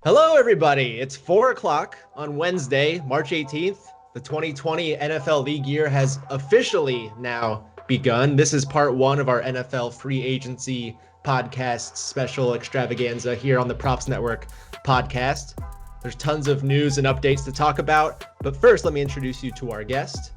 Hello, everybody. It's 4 o'clock on Wednesday, March 18th. The 2020 NFL League year has officially now begun. This is part one of our NFL Free Agency podcast special extravaganza here on the Props Network podcast. There's tons of news and updates to talk about. But first, let me introduce you to our guest.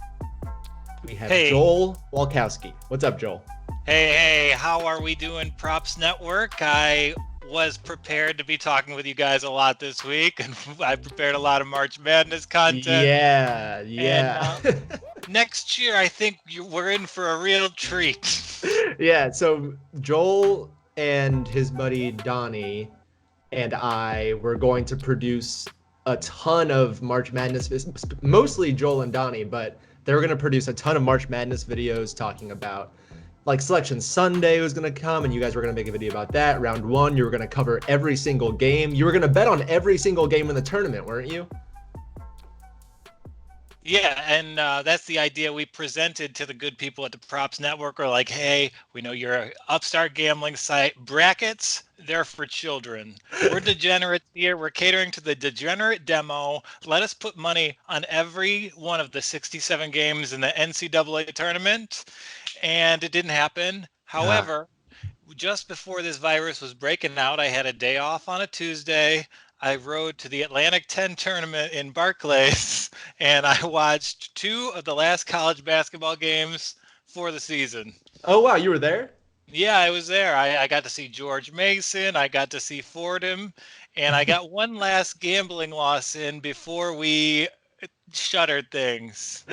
We have Joel Walkowski. What's up, Joel? Hey, how are we doing, Props Network? I was prepared to be talking with you guys a lot this week, and I prepared a lot of March Madness content. Yeah. And, next year, I think we're in for a real treat. Yeah, so Joel and his buddy Donnie and I were going to produce a ton of March Madness, mostly Joel and Donnie, but they were going to produce a ton of March Madness videos talking about like Selection Sunday was going to come, and you guys were going to make a video about that. Round one, you were going to cover every single game. You were going to bet on every single game in the tournament, weren't you? Yeah, and that's the idea we presented to the good people at the Props Network. We're like, hey, we know you're an upstart gambling site. Brackets, they're for children. We're degenerates here. We're catering to the degenerate demo. Let us put money on every one of the 67 games in the NCAA tournament. And it didn't happen. However, just before this virus was breaking out, I had a day off on a Tuesday. I rode to the Atlantic 10 tournament in Barclays, and I watched two of the last college basketball games for the season. Oh, wow. You were there? Yeah, I was there. I got to see George Mason. I got to see Fordham. And I got one last gambling loss in before we shuttered things.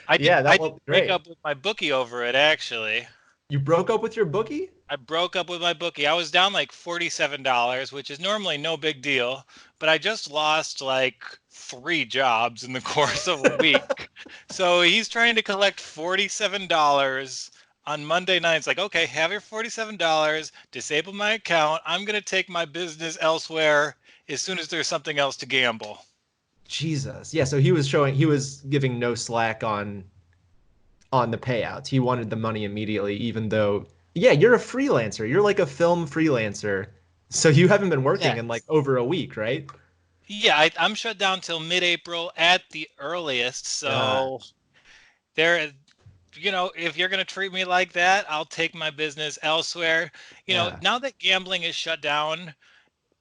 I did break up with my bookie over it, actually. You broke up with your bookie? I broke up with my bookie. I was down like $47, which is normally no big deal, but I just lost like 3 jobs in the course of a week. So he's trying to collect $47 on Monday night. It's like, okay, have your $47, disable my account. I'm going to take my business elsewhere as soon as there's something else to gamble. Jesus. Yeah, so he was giving no slack on the payouts. He wanted the money immediately, even though, yeah, you're a freelancer. You're like a film freelancer. So you haven't been working in like over a week, right? Yeah, I'm shut down till mid-April at the earliest. So if you're going to treat me like that, I'll take my business elsewhere. Now that gambling is shut down,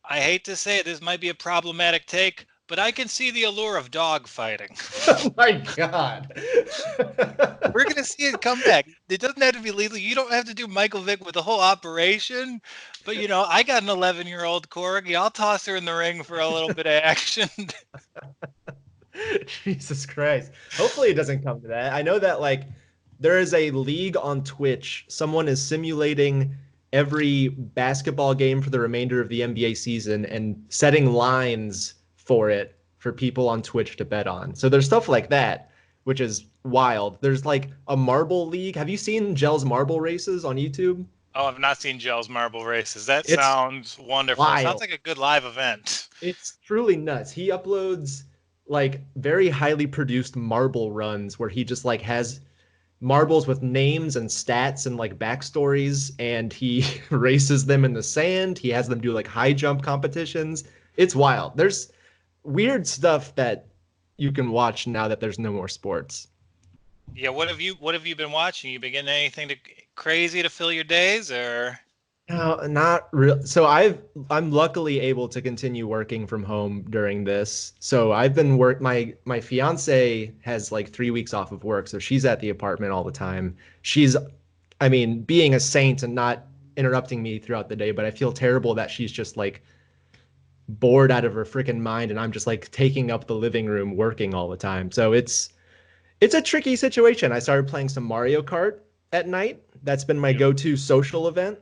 I hate to say it, this might be a problematic take, but I can see the allure of dog fighting. Oh my God. We're going to see it come back. It doesn't have to be legal. You don't have to do Michael Vick with the whole operation. But, I got an 11-year-old corgi. I'll toss her in the ring for a little bit of action. Jesus Christ. Hopefully it doesn't come to that. I know that like there is a league on Twitch. Someone is simulating every basketball game for the remainder of the NBA season and setting lines for it for people on Twitch to bet on. So there's stuff like that, which is wild. There's like a marble league. Have you seen Gel's marble races on YouTube? Oh, I've not seen Gel's marble races. That sounds wonderful. It sounds like a good live event. It's truly nuts. He uploads like very highly produced marble runs where he just like has marbles with names and stats and like backstories, and he races them in the sand. He has them do like high jump competitions. It's wild. There's weird stuff that you can watch now that there's no more sports. Yeah, what have you been watching? You been getting anything crazy to fill your days, or? No, not real. So I'm luckily able to continue working from home during this. So I've been my fiance has like 3 weeks off of work, so she's at the apartment all the time. Being a saint and not interrupting me throughout the day, but I feel terrible that she's just like bored out of her freaking mind and I'm just like taking up the living room working all the time. So it's a tricky situation. I started playing some Mario Kart at night. That's been my go-to social event.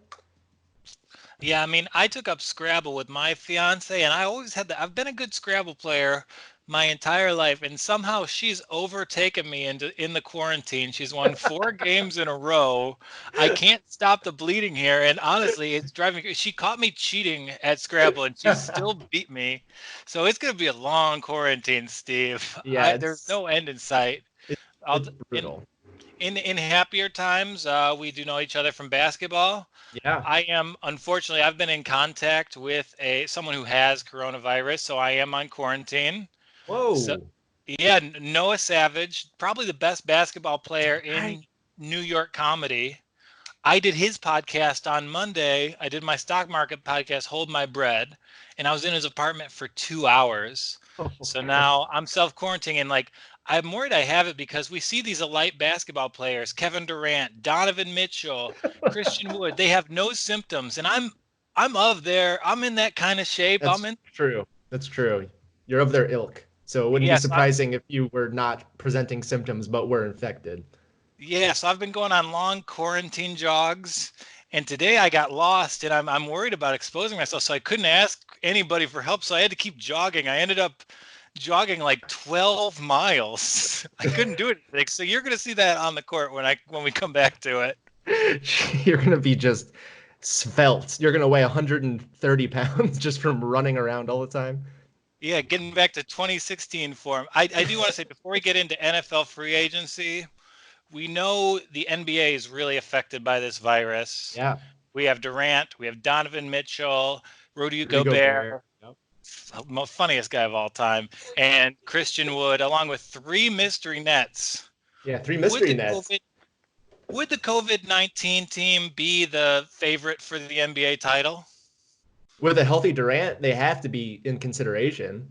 Yeah, I took up Scrabble with my fiance, and I always I've been a good Scrabble player my entire life, and somehow she's overtaken me in the quarantine. She's won 4 games in a row. I can't stop the bleeding here, and honestly, it's driving me. She caught me cheating at Scrabble, and she still beat me. So it's gonna be a long quarantine, Steve. Yeah, there's no end in sight. It's brutal. In happier times, we do know each other from basketball. Yeah. Unfortunately, I've been in contact with someone who has coronavirus, so I am on quarantine. So, Whoa. yeah, Noah Savage, probably the best basketball player I, in New York comedy. I did his podcast on Monday. I did my stock market podcast, Hold My Bread, and I was in his apartment for 2 hours. So now I'm self quarantining, and like I'm worried I have it because we see these elite basketball players, Kevin Durant, Donovan Mitchell, Christian Wood. They have no symptoms, and I'm in that kind of shape. I'm That's in. true. That's true. You're of their ilk. So it wouldn't be Yes, surprising if you were not presenting symptoms but were infected. yes, I've been going on long quarantine jogs, and today I got lost, and I'm worried about exposing myself, so I couldn't ask anybody for help, so I had to keep jogging. I ended up jogging like 12 miles. I couldn't do it. Like, so you're gonna see that on the court when we come back to it. You're going to be just svelte. You're going to weigh 130 pounds just from running around all the time. Yeah, getting back to 2016 form. I do want to say before we get into NFL free agency, we know the NBA is really affected by this virus. Yeah. We have Durant, we have Donovan Mitchell, Rudy Rudy Gobert, Gobert. Yep. funniest guy of all time, and Christian Wood, along with three mystery nets. Yeah, three Would mystery the nets. COVID would the COVID-19 team be the favorite for the NBA title? With a healthy Durant, they have to be in consideration.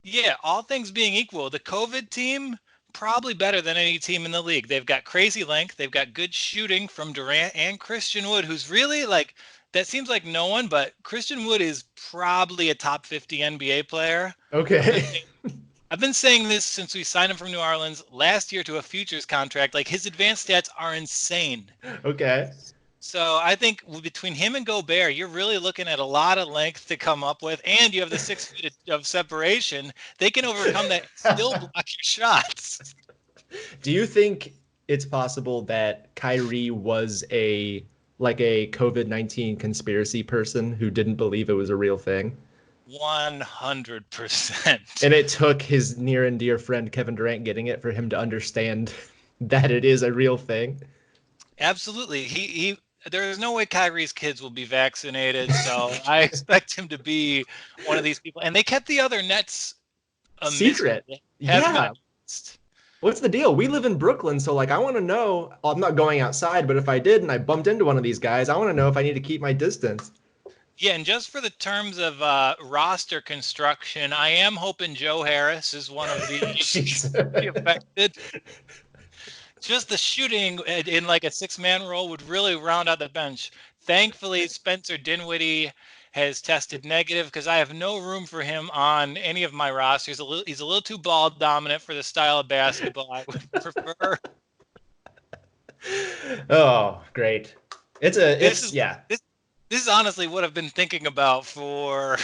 Yeah, all things being equal, the COVID team probably better than any team in the league. They've got crazy length, they've got good shooting from Durant and Christian Wood, who's really like that seems like no one, but Christian Wood is probably a top 50 NBA player. I've been Okay. saying I've been saying this since we signed him from New Orleans last year to a futures contract. Like his advanced stats are insane. Okay. So I think between him and Gobert, you're really looking at a lot of length to come up with, and you have the 6 feet of separation. They can overcome that, and still block your shots. Do you think it's possible that Kyrie was a COVID-19 conspiracy person who didn't believe it was a real thing? 100%. And it took his near and dear friend Kevin Durant getting it for him to understand that it is a real thing. Absolutely. He there's no way Kyrie's kids will be vaccinated, so I expect him to be one of these people. And they kept the other Nets a mystery. Secret. It hasn't been Yeah. announced. What's the deal? We live in Brooklyn, so like I want to know. I'm not going outside, but if I did and I bumped into one of these guys, I want to know if I need to keep my distance. Yeah, and just for the terms of roster construction, I am hoping Joe Harris is one of Jeez. the affected. Just the shooting in like a six-man role would really round out the bench. Thankfully, Spencer Dinwiddie has tested negative because I have no room for him on any of my rosters. He's a little too ball dominant for the style of basketball I would prefer. Oh, great. This It's is yeah. this this is honestly what I've been thinking about for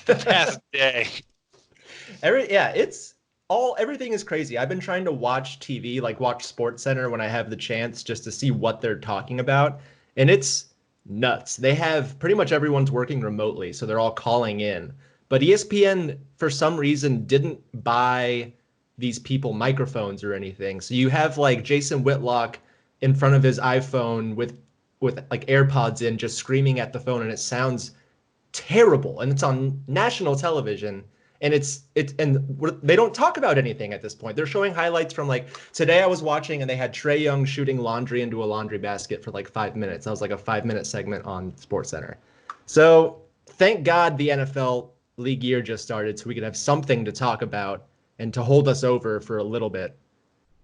the past day. Everything is crazy. I've been trying to watch TV, like watch Sports Center when I have the chance just to see what they're talking about, and it's nuts. They have pretty much everyone's working remotely, so they're all calling in. But ESPN for some reason didn't buy these people microphones or anything. So you have like Jason Whitlock in front of his iPhone with like AirPods in just screaming at the phone, and it sounds terrible, and it's on national television, and they don't talk about anything at this point. They're showing highlights from like today I was watching, and they had Trae Young shooting laundry into a laundry basket for like 5 minutes. That was like a 5 minute segment on Sports Center. So thank God the NFL league year just started, so we could have something to talk about and to hold us over for a little bit.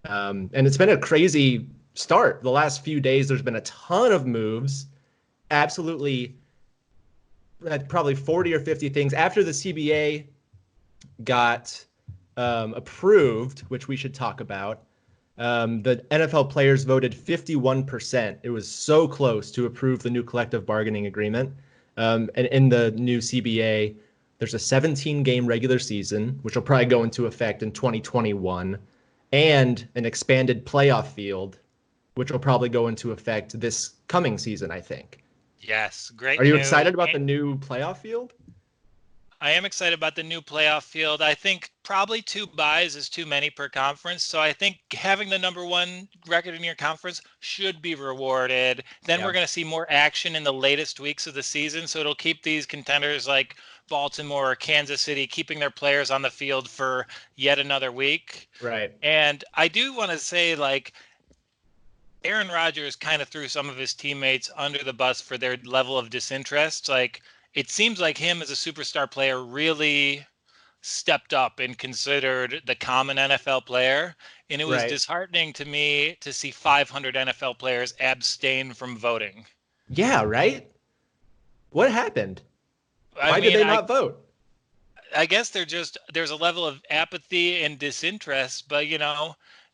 And it's been a crazy start. The last few days, there's been a ton of moves. Absolutely probably 40 or 50 things after the CBA got approved, which we should talk about. The NFL players voted 51%. It was so close to approve the new collective bargaining agreement. And in the new CBA, there's a 17-game regular season, which will probably go into effect in 2021, and an expanded playoff field, which will probably go into effect this coming season, I think. Yes, Are great you news. excited about the new playoff field? I am excited about the new playoff field. I think probably 2 buys is too many per conference. So I think having the number one record in your conference should be rewarded. Then Yeah. we're going to see more action in the latest weeks of the season. So it'll keep these contenders like Baltimore or Kansas City keeping their players on the field for yet another week. Right. And I do want to say, like, Aaron Rodgers kind of threw some of his teammates under the bus for their level of disinterest. Like, it seems like him as a superstar player really stepped up and considered the common NFL player. And it was Right. disheartening to me to see 500 NFL players abstain from voting. Yeah, right? What happened? I Why did mean, they I, not vote? I guess there's a level of apathy and disinterest, but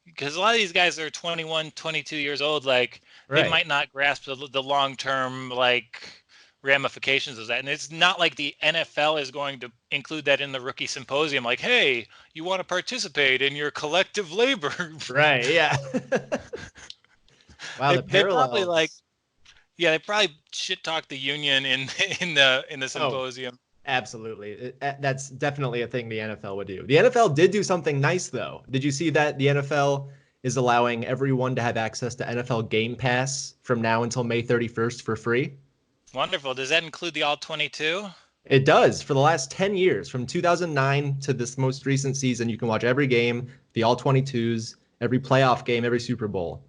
because a lot of these guys are 21, 22 years old, like they Right. might not grasp the long-term like ramifications of that. And it's not like the NFL is going to include that in the rookie symposium. Like, hey, you want to participate in your collective labor? Right. Yeah. Wow, the They probably parallels. they probably shit talk the union in in the Oh, symposium. absolutely. That's definitely a thing the NFL would do. The NFL did do something nice, though. Did you see that the NFL is allowing everyone to have access to NFL Game Pass from now until May 31st for free? Wonderful. Does that include the all 22? It does. For the last 10 years, from 2009 to this most recent season, you can watch every game, the all 22s, every playoff game, every Super Bowl.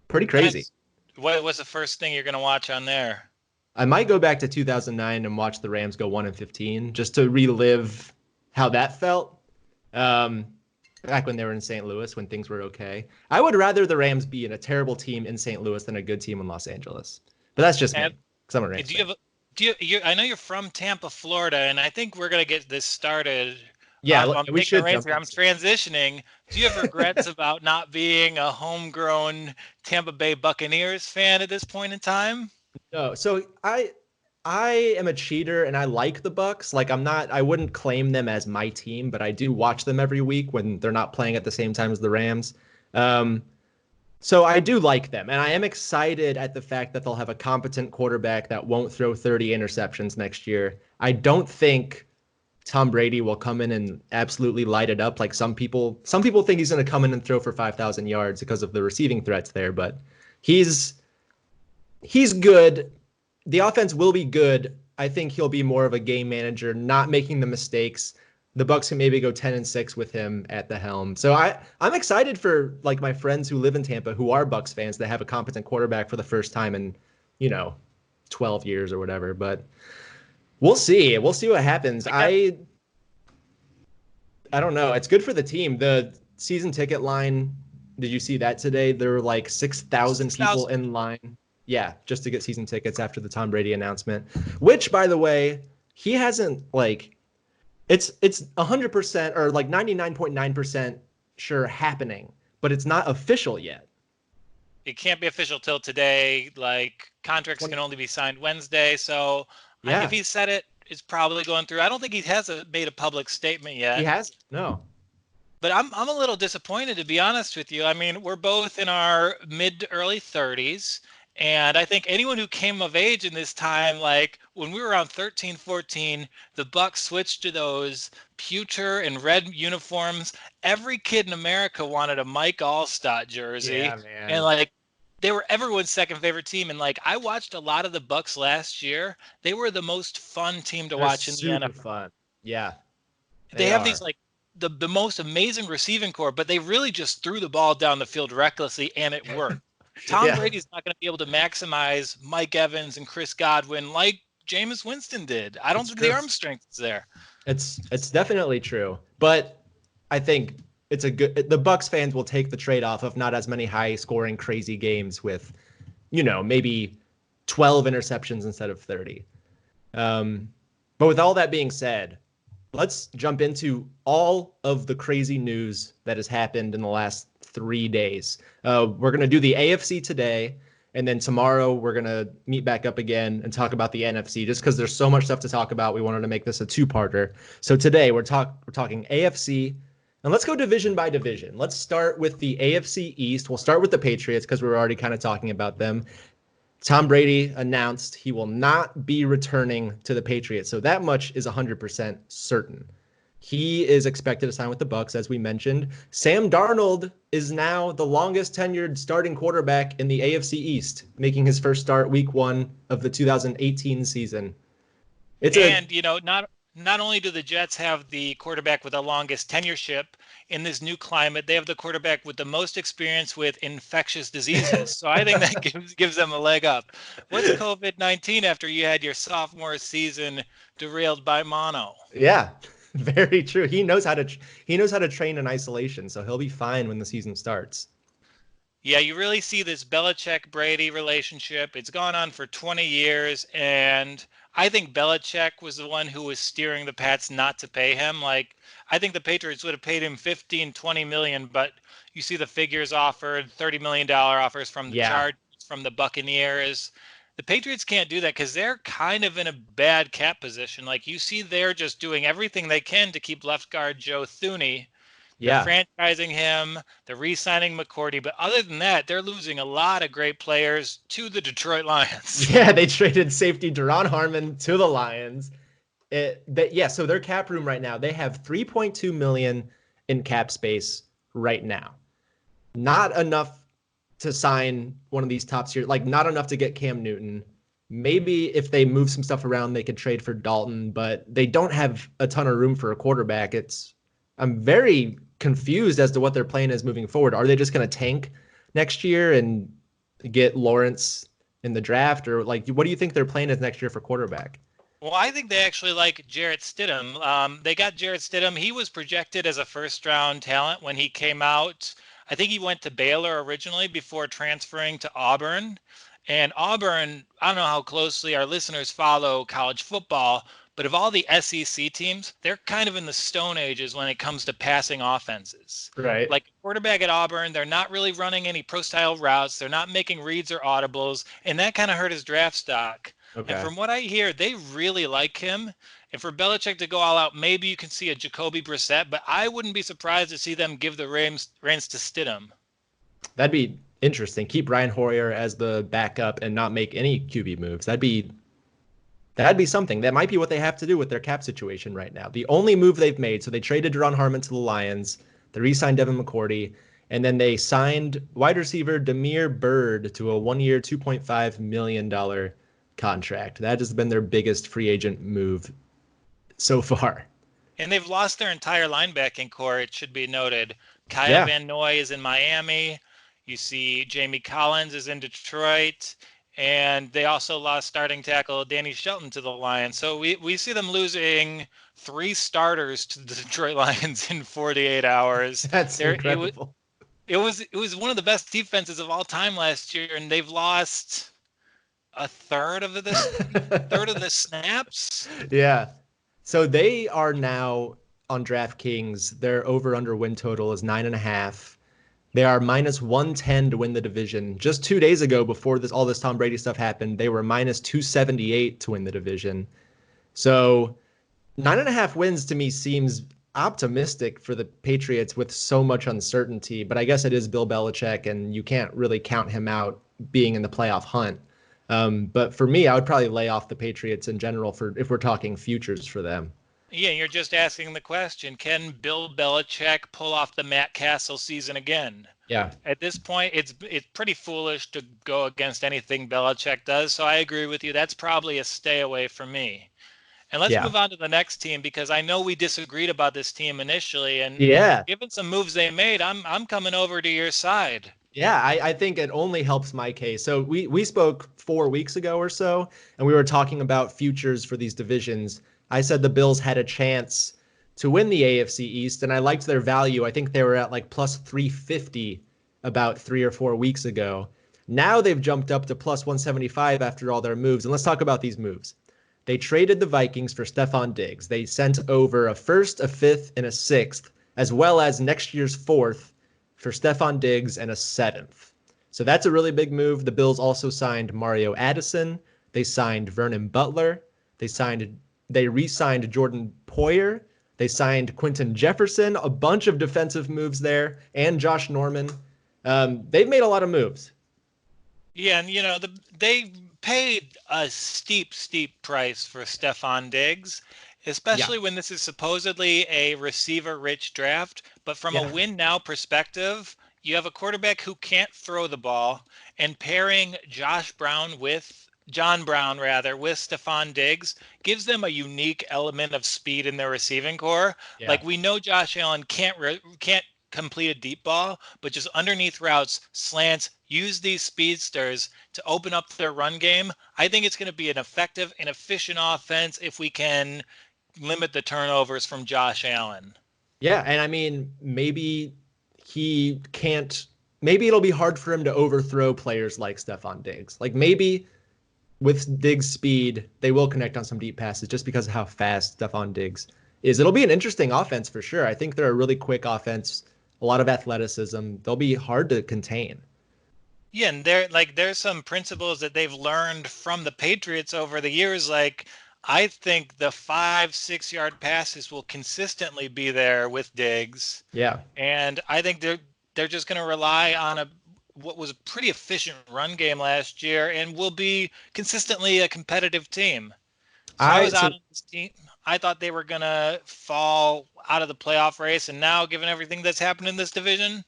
Pretty crazy. Nice. What's the first thing you're going to watch on there? I might go back to 2009 and watch the Rams go 1-15 just to relive how that felt. Um, Back when they were in St. Louis, when things were okay. I would rather the Rams be in a terrible team in St. Louis than a good team in Los Angeles. But that's just And me, because I'm a Rams do you fan. have I know you're from Tampa, Florida, and I think we're going to get this started. Yeah, I'm we taking a should reins jump here. I'm into it. transitioning. Do you have regrets about not being a homegrown Tampa Bay Buccaneers fan at this point in time? No, so I am a cheater and I like the Bucks. Like I wouldn't claim them as my team, but I do watch them every week when they're not playing at the same time as the Rams. Um, so I do like them, and I am excited at the fact that they'll have a competent quarterback that won't throw 30 interceptions next year. I don't think Tom Brady will come in and absolutely light it up like some people. Some people think he's going to come in and throw for 5,000 yards because of the receiving threats there, but he's he's good. The offense will be good. I think he'll be more of a game manager, not making the mistakes. The Bucks can maybe go 10-6 with him at the helm. So I'm excited for like my friends who live in Tampa who are Bucks fans that have a competent quarterback for the first time in, you know, 12 years or whatever, but we'll see. We'll see what happens. I got I don't know. It's good for the team. The season ticket line, did you see that today? There were like 6,000 people 6,000. in line. Yeah, just to get season tickets after the Tom Brady announcement, which by the way, he hasn't like it's 100% or like 99.9% sure happening, but it's not official yet. It can't be official till today. Like contracts 20, can only be signed Wednesday. So if yeah, he said it, it's probably going through. I don't think he has made a public statement he yet. has. No. But I'm a little disappointed, to be honest with you. I mean, we're both in our mid to early 30s. And I think anyone who came of age in this time, like when we were around 13, 14, the Bucks switched to those pewter and red uniforms. Every kid in America wanted a Mike Allstott jersey. Yeah, And man. like they were everyone's second favorite team. And like I watched a lot of the Bucks last year. They were the most fun team to They're watch in the super NFL. fun. Yeah, They they have these are. like the most amazing receiving core, but they really just threw the ball down the field recklessly and it worked. Tom Yeah, Brady's not going to be able to maximize Mike Evans and Chris Godwin like Jameis Winston did. I don't it's think the true. arm strength is there. It's definitely true. But I think it's a good the Bucks fans will take the trade-off of not as many high scoring crazy games with, maybe 12 interceptions instead of 30. But with all that being said, let's jump into all of the crazy news that has happened in the last 3 days. We're going to do the AFC today, and then tomorrow we're going to meet back up again and talk about the NFC just because there's so much stuff to talk about. We wanted to make this a two-parter. So today we're talking AFC, and let's go division by division. Let's start with the AFC East. We'll start with the Patriots because we were already kind of talking about them. Tom Brady announced he will not be returning to the Patriots. So that much is 100% certain. He is expected to sign with the Bucs, as we mentioned. Sam Darnold is now the longest tenured starting quarterback in the AFC East, making his first start week 1 of the 2018 season. And not only do the Jets have the quarterback with the longest tenureship in this new climate, they have the quarterback with the most experience with infectious diseases. So I think that gives them a leg up. What's COVID-19 after you had your sophomore season derailed by mono? Yeah, very true. He knows how to train in isolation, so he'll be fine when the season starts. Yeah, you really see this Belichick-Brady relationship. It's gone on for 20 years, and I think Belichick was the one who was steering the Pats not to pay him. Like, I think the Patriots would have paid him 15, 20 million, but you see the figures offered, $30 million offers from the Yeah. Chargers, from the Buccaneers. The Patriots can't do that because they're kind of in a bad cap position. Like, you see they're just doing everything they can to keep left guard Joe Thuney. They're Yeah. franchising him. They're re-signing McCourty. But other than that, they're losing a lot of great players to the Detroit Lions. Yeah, they traded safety Duron Harmon to the Lions. So their cap room right now, they have 3.2 million in cap space right now. Not enough to sign one of these top tier, like not enough to get Cam Newton. Maybe if they move some stuff around, they could trade for Dalton, but they don't have a ton of room for a quarterback. I'm very confused as to what their plan is moving forward. Are they just going to tank next year and get Lawrence in the draft, or like, what do you think their plan is next year for quarterback? Well, I think they actually like Jarrett Stidham. They got Jarrett Stidham. He was projected as a first-round talent when he came out. I think he went to Baylor originally before transferring to Auburn. And Auburn, I don't know how closely our listeners follow college football, but of all the SEC teams, they're kind of in the Stone Ages when it comes to passing offenses. Right. Like quarterback at Auburn, they're not really running any pro-style routes. They're not making reads or audibles, and that kind of hurt his draft stock. Okay. And from what I hear, they really like him. And for Belichick to go all out, maybe you can see a Jacoby Brissett, but I wouldn't be surprised to see them give the reins to Stidham. That'd be interesting. Keep Brian Hoyer as the backup and not make any QB moves. That'd be something. That might be what they have to do with their cap situation right now. The only move they've made, so they traded Duron Harmon to the Lions, they re-signed Devin McCourty, and then they signed wide receiver Damiere Byrd to a 1-year, $2.5 million contract. That has been their biggest free agent move so far. And they've lost their entire linebacking core, it should be noted. Kyle Van Noy is in Miami. You see Jamie Collins is in Detroit. And they also lost starting tackle Danny Shelton to the Lions. So we see them losing 3 starters to the Detroit Lions in 48 hours. That's incredible. It was one of the best defenses of all time last year, and they've lost a third of the snaps. Yeah. So they are now on DraftKings. Their over/under win total is 9.5. They are minus 110 to win the division. Just 2 days ago, before all this Tom Brady stuff happened, they were minus 278 to win the division. So 9.5 wins to me seems optimistic for the Patriots with so much uncertainty. But I guess it is Bill Belichick, and you can't really count him out being in the playoff hunt. But for me, I would probably lay off the Patriots in general if we're talking futures for them. Yeah, you're just asking the question, can Bill Belichick pull off the Matt Castle season again? Yeah. At this point, it's pretty foolish to go against anything Belichick does. So I agree with you. That's probably a stay away for me. And let's move on to the next team, because I know we disagreed about this team initially. And given some moves they made, I'm coming over to your side. Yeah, I think it only helps my case. So we spoke 4 weeks ago or so, and we were talking about futures for these divisions. I said the Bills had a chance to win the AFC East, and I liked their value. I think they were at like plus 350 about 3 or 4 weeks ago. Now they've jumped up to plus 175 after all their moves. And let's talk about these moves. They traded the Vikings for Stephon Diggs. They sent over a first, a fifth, and a sixth, as well as next year's fourth for Stephon Diggs and a seventh. So that's a really big move. The Bills also signed Mario Addison. They signed Vernon Butler. They re-signed Jordan Poyer. They signed Quentin Jefferson, a bunch of defensive moves there, and Josh Norman. They've made a lot of moves. Yeah, and they paid a steep price for Stephon Diggs, Yeah. especially when this is supposedly a receiver-rich draft. But from a Yeah. win now perspective, you have a quarterback who can't throw the ball, and pairing John Brown rather, with Stephon Diggs gives them a unique element of speed in their receiving core. Yeah. Like we know Josh Allen can't complete a deep ball, but just underneath routes, slants, use these speedsters to open up their run game. I think it's going to be an effective and efficient offense if we can limit the turnovers from Josh Allen. Yeah, and I mean, he can't. Maybe it'll be hard for him to overthrow players like Stephon Diggs. Like maybe with Diggs' speed, they will connect on some deep passes just because of how fast Stephon Diggs is. It'll be an interesting offense for sure. I think they're a really quick offense, a lot of athleticism. They'll be hard to contain. Yeah, and there's some principles that they've learned from the Patriots over the years. Like I think the 5, 6 yard passes will consistently be there with Diggs. Yeah. And I think they're just going to rely on a what was a pretty efficient run game last year and will be consistently a competitive team. So I I was out so on this team. I thought they were going to fall out of the playoff race, and now given everything that's happened in this division,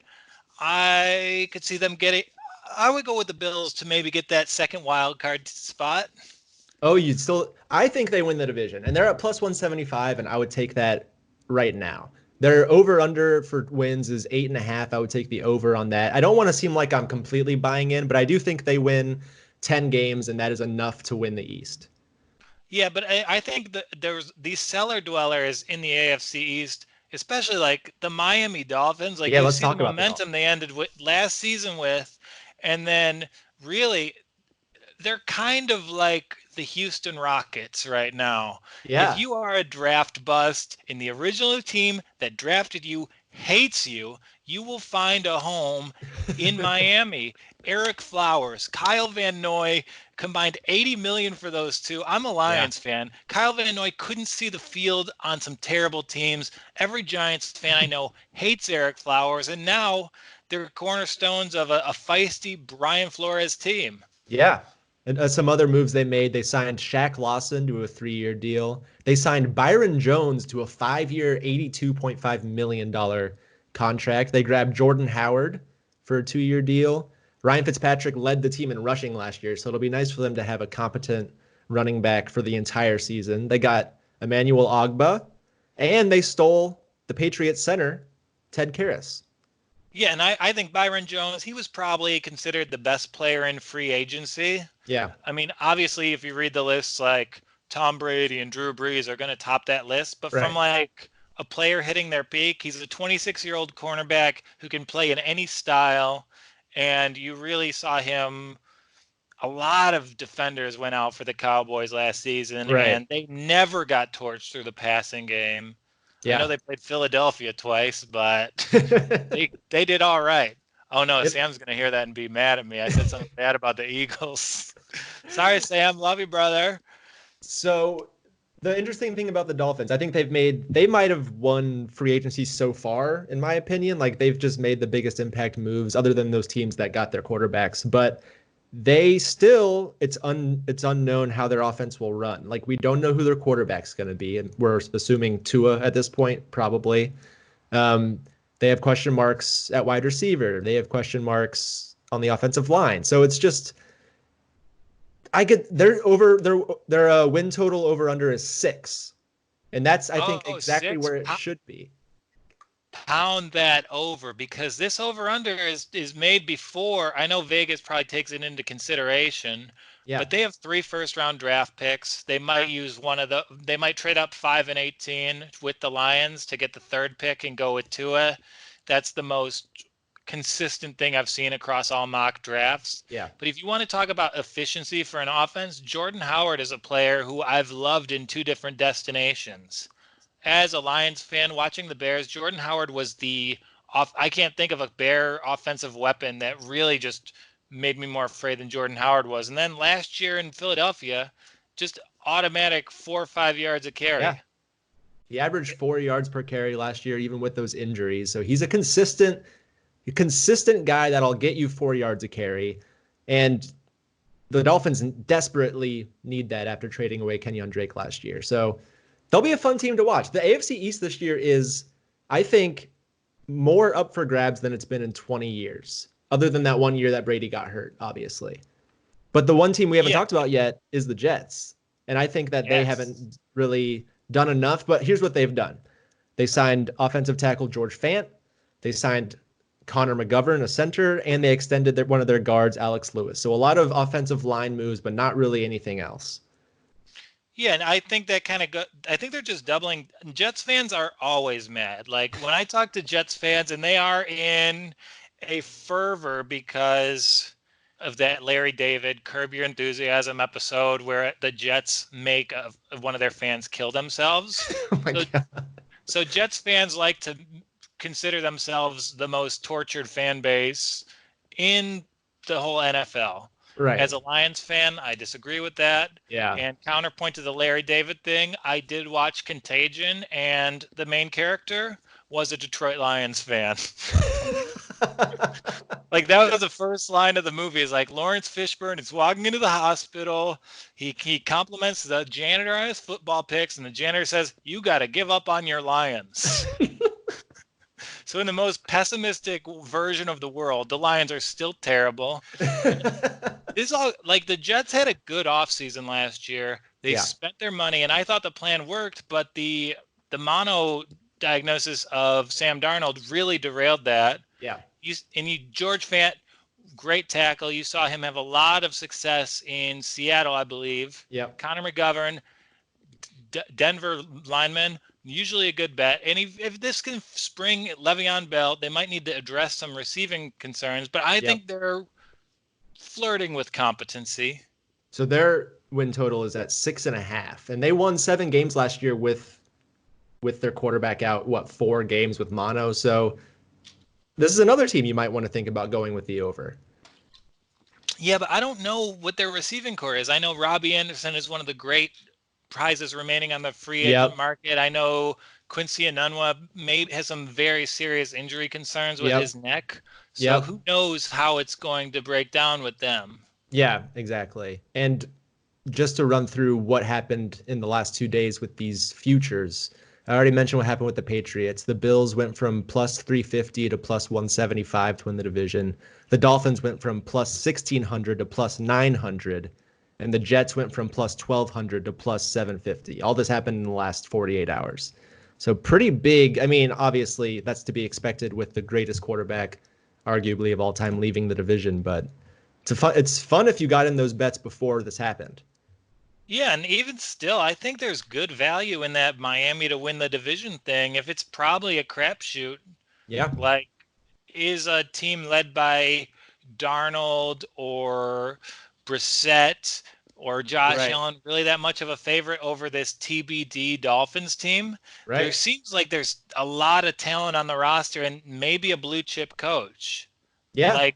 I could see them getting. I would go with the Bills to maybe get that second wild card spot. Oh, you'd still. I think they win the division, and they're at plus 175, and I would take that right now. Their over under for wins is 8.5. I would take the over on that. I don't want to seem like I'm completely buying in, but I do think they win 10 games, and that is enough to win the East. Yeah, but I think that there's these cellar dwellers in the AFC East, especially like the Miami Dolphins. Like Yeah, you let's see the talk about the momentum Dolphins. they ended with last season with, and then really they're kind of like the Houston Rockets right now. If Yeah. you are a draft bust and the original team that drafted you hates you, you will find a home in Miami. Eric Flowers, Kyle Van Noy combined 80 million for those two. I'm a Yeah. Lions fan. Kyle Van Noy couldn't see the field on some terrible teams. Every Giants fan I know hates Eric Flowers, and now they're cornerstones of a feisty Brian Flores team. Yeah. And some other moves they made, they signed Shaq Lawson to a 3-year deal. They signed Byron Jones to a 5-year, $82.5 million contract. They grabbed Jordan Howard for a 2-year deal. Ryan Fitzpatrick led the team in rushing last year, so it'll be nice for them to have a competent running back for the entire season. They got Emmanuel Ogba, and they stole the Patriots center, Ted Karras. Yeah, and I think Byron Jones, he was probably considered the best player in free agency. Yeah, I mean, obviously, if you read the lists, like Tom Brady and Drew Brees are going to top that list. But from right. like a player hitting their peak, he's a 26-year-old cornerback who can play in any style. And you really saw him. A lot of defenders went out for the Cowboys last season, Right. and they never got torched through the passing game. I know Yeah. they played Philadelphia twice, but they did all right. Oh no, Yep. Sam's gonna hear that and be mad at me. I said something bad about the Eagles. Sorry, Sam. Love you, brother. So the interesting thing about the Dolphins, I think they might have won free agency so far, in my opinion. Like they've just made the biggest impact moves other than those teams that got their quarterbacks. But it's unknown how their offense will run. Like we don't know who their quarterback's going to be, and we're assuming Tua at this point, probably. Um, they have question marks at wide receiver. They have question marks on the offensive line. So it's just I get their win total over under is 6. And that's I think Oh, exactly six. where it should be. Pound that over because this over under is made before. I know Vegas probably takes it into consideration, Yeah. but they have 3 first round draft picks. They might use one of the they might trade up 5 and 18 with the Lions to get the third pick and go with Tua. That's the most consistent thing I've seen across all mock drafts. Yeah. But if you want to talk about efficiency for an offense, Jordan Howard is a player who I've loved in 2 different destinations. As a Lions fan watching the Bears, Jordan Howard was the off. I can't think of a Bear offensive weapon that really just made me more afraid than Jordan Howard was. And then last year in Philadelphia, just automatic 4 or 5 yards a Yeah. carry. He averaged 4 yards per carry last year, even with those injuries. So he's a consistent guy that'll get you 4 yards a carry. And the Dolphins desperately need that after trading away Kenyon Drake last year. So they'll be a fun team to watch. The AFC East this year is, I think, more up for grabs than it's been in 20 years, other than that one year that Brady got hurt, obviously. But the one team we haven't Yeah. talked about yet is the Jets. And I think that they Yes. haven't really done enough. But here's what they've done: they signed offensive tackle George Fant, they signed Connor McGovern, a center, and they extended one of their guards, Alex Lewis. So a lot of offensive line moves, but not really anything else. Yeah, and I think that kind of I think they're just doubling. Jets fans are always mad. Like when I talk to Jets fans, and they are in a fervor because of that Larry David Curb Your Enthusiasm episode where the Jets make of one of their fans kill themselves. Oh my So, God. so Jets fans like to consider themselves the most tortured fan base in the whole NFL. Right. As a Lions fan, I disagree with that. Yeah. And counterpoint to the Larry David thing, I did watch Contagion, and the main character was a Detroit Lions fan. Like that was the first line of the movie. Is like Lawrence Fishburne is walking into the hospital. He compliments the janitor on his football picks, and the janitor says, "You got to give up on your Lions." So in the most pessimistic version of the world, the Lions are still terrible. This all like the Jets had a good offseason last year. They Yeah. spent their money, and I thought the plan worked, but the mono diagnosis of Sam Darnold really derailed that. Yeah. George Fant, great tackle. You saw him have a lot of success in Seattle, I believe. Yep. Connor McGovern, Denver lineman, usually a good bet. And if this can spring Le'Veon Bell, they might need to address some receiving concerns, but I Yep. think they're flirting with competency. So their win total is at 6.5, and they won 7 games last year with their quarterback out. What, 4 games with mono? So this is another team you might want to think about going with the over. Yeah, but I don't know what their receiving core is. I know Robbie Anderson is one of the great prizes remaining on the free agent Yep. market. I know Quincy Enunwa has some very serious injury concerns with Yep. his neck. So Yep. who knows how it's going to break down with them. Yeah, exactly. And just to run through what happened in the last 2 days with these futures, I already mentioned what happened with the Patriots. The Bills went from plus 350 to plus 175 to win the division. The Dolphins went from plus 1600 to plus 900. And the Jets went from plus 1200 to plus 750. All this happened in the last 48 hours. So pretty big. I mean, obviously, that's to be expected with the greatest quarterback, arguably, of all time leaving the division. But it's fun if you got in those bets before this happened. Yeah, and even still, I think there's good value in that Miami to win the division thing. If it's probably a crapshoot, Yeah. like is a team led by Darnold or Brissett or Josh Right. Allen really that much of a favorite over this TBD Dolphins team? There Right. seems like there's a lot of talent on the roster and maybe a blue chip coach. Yeah. Like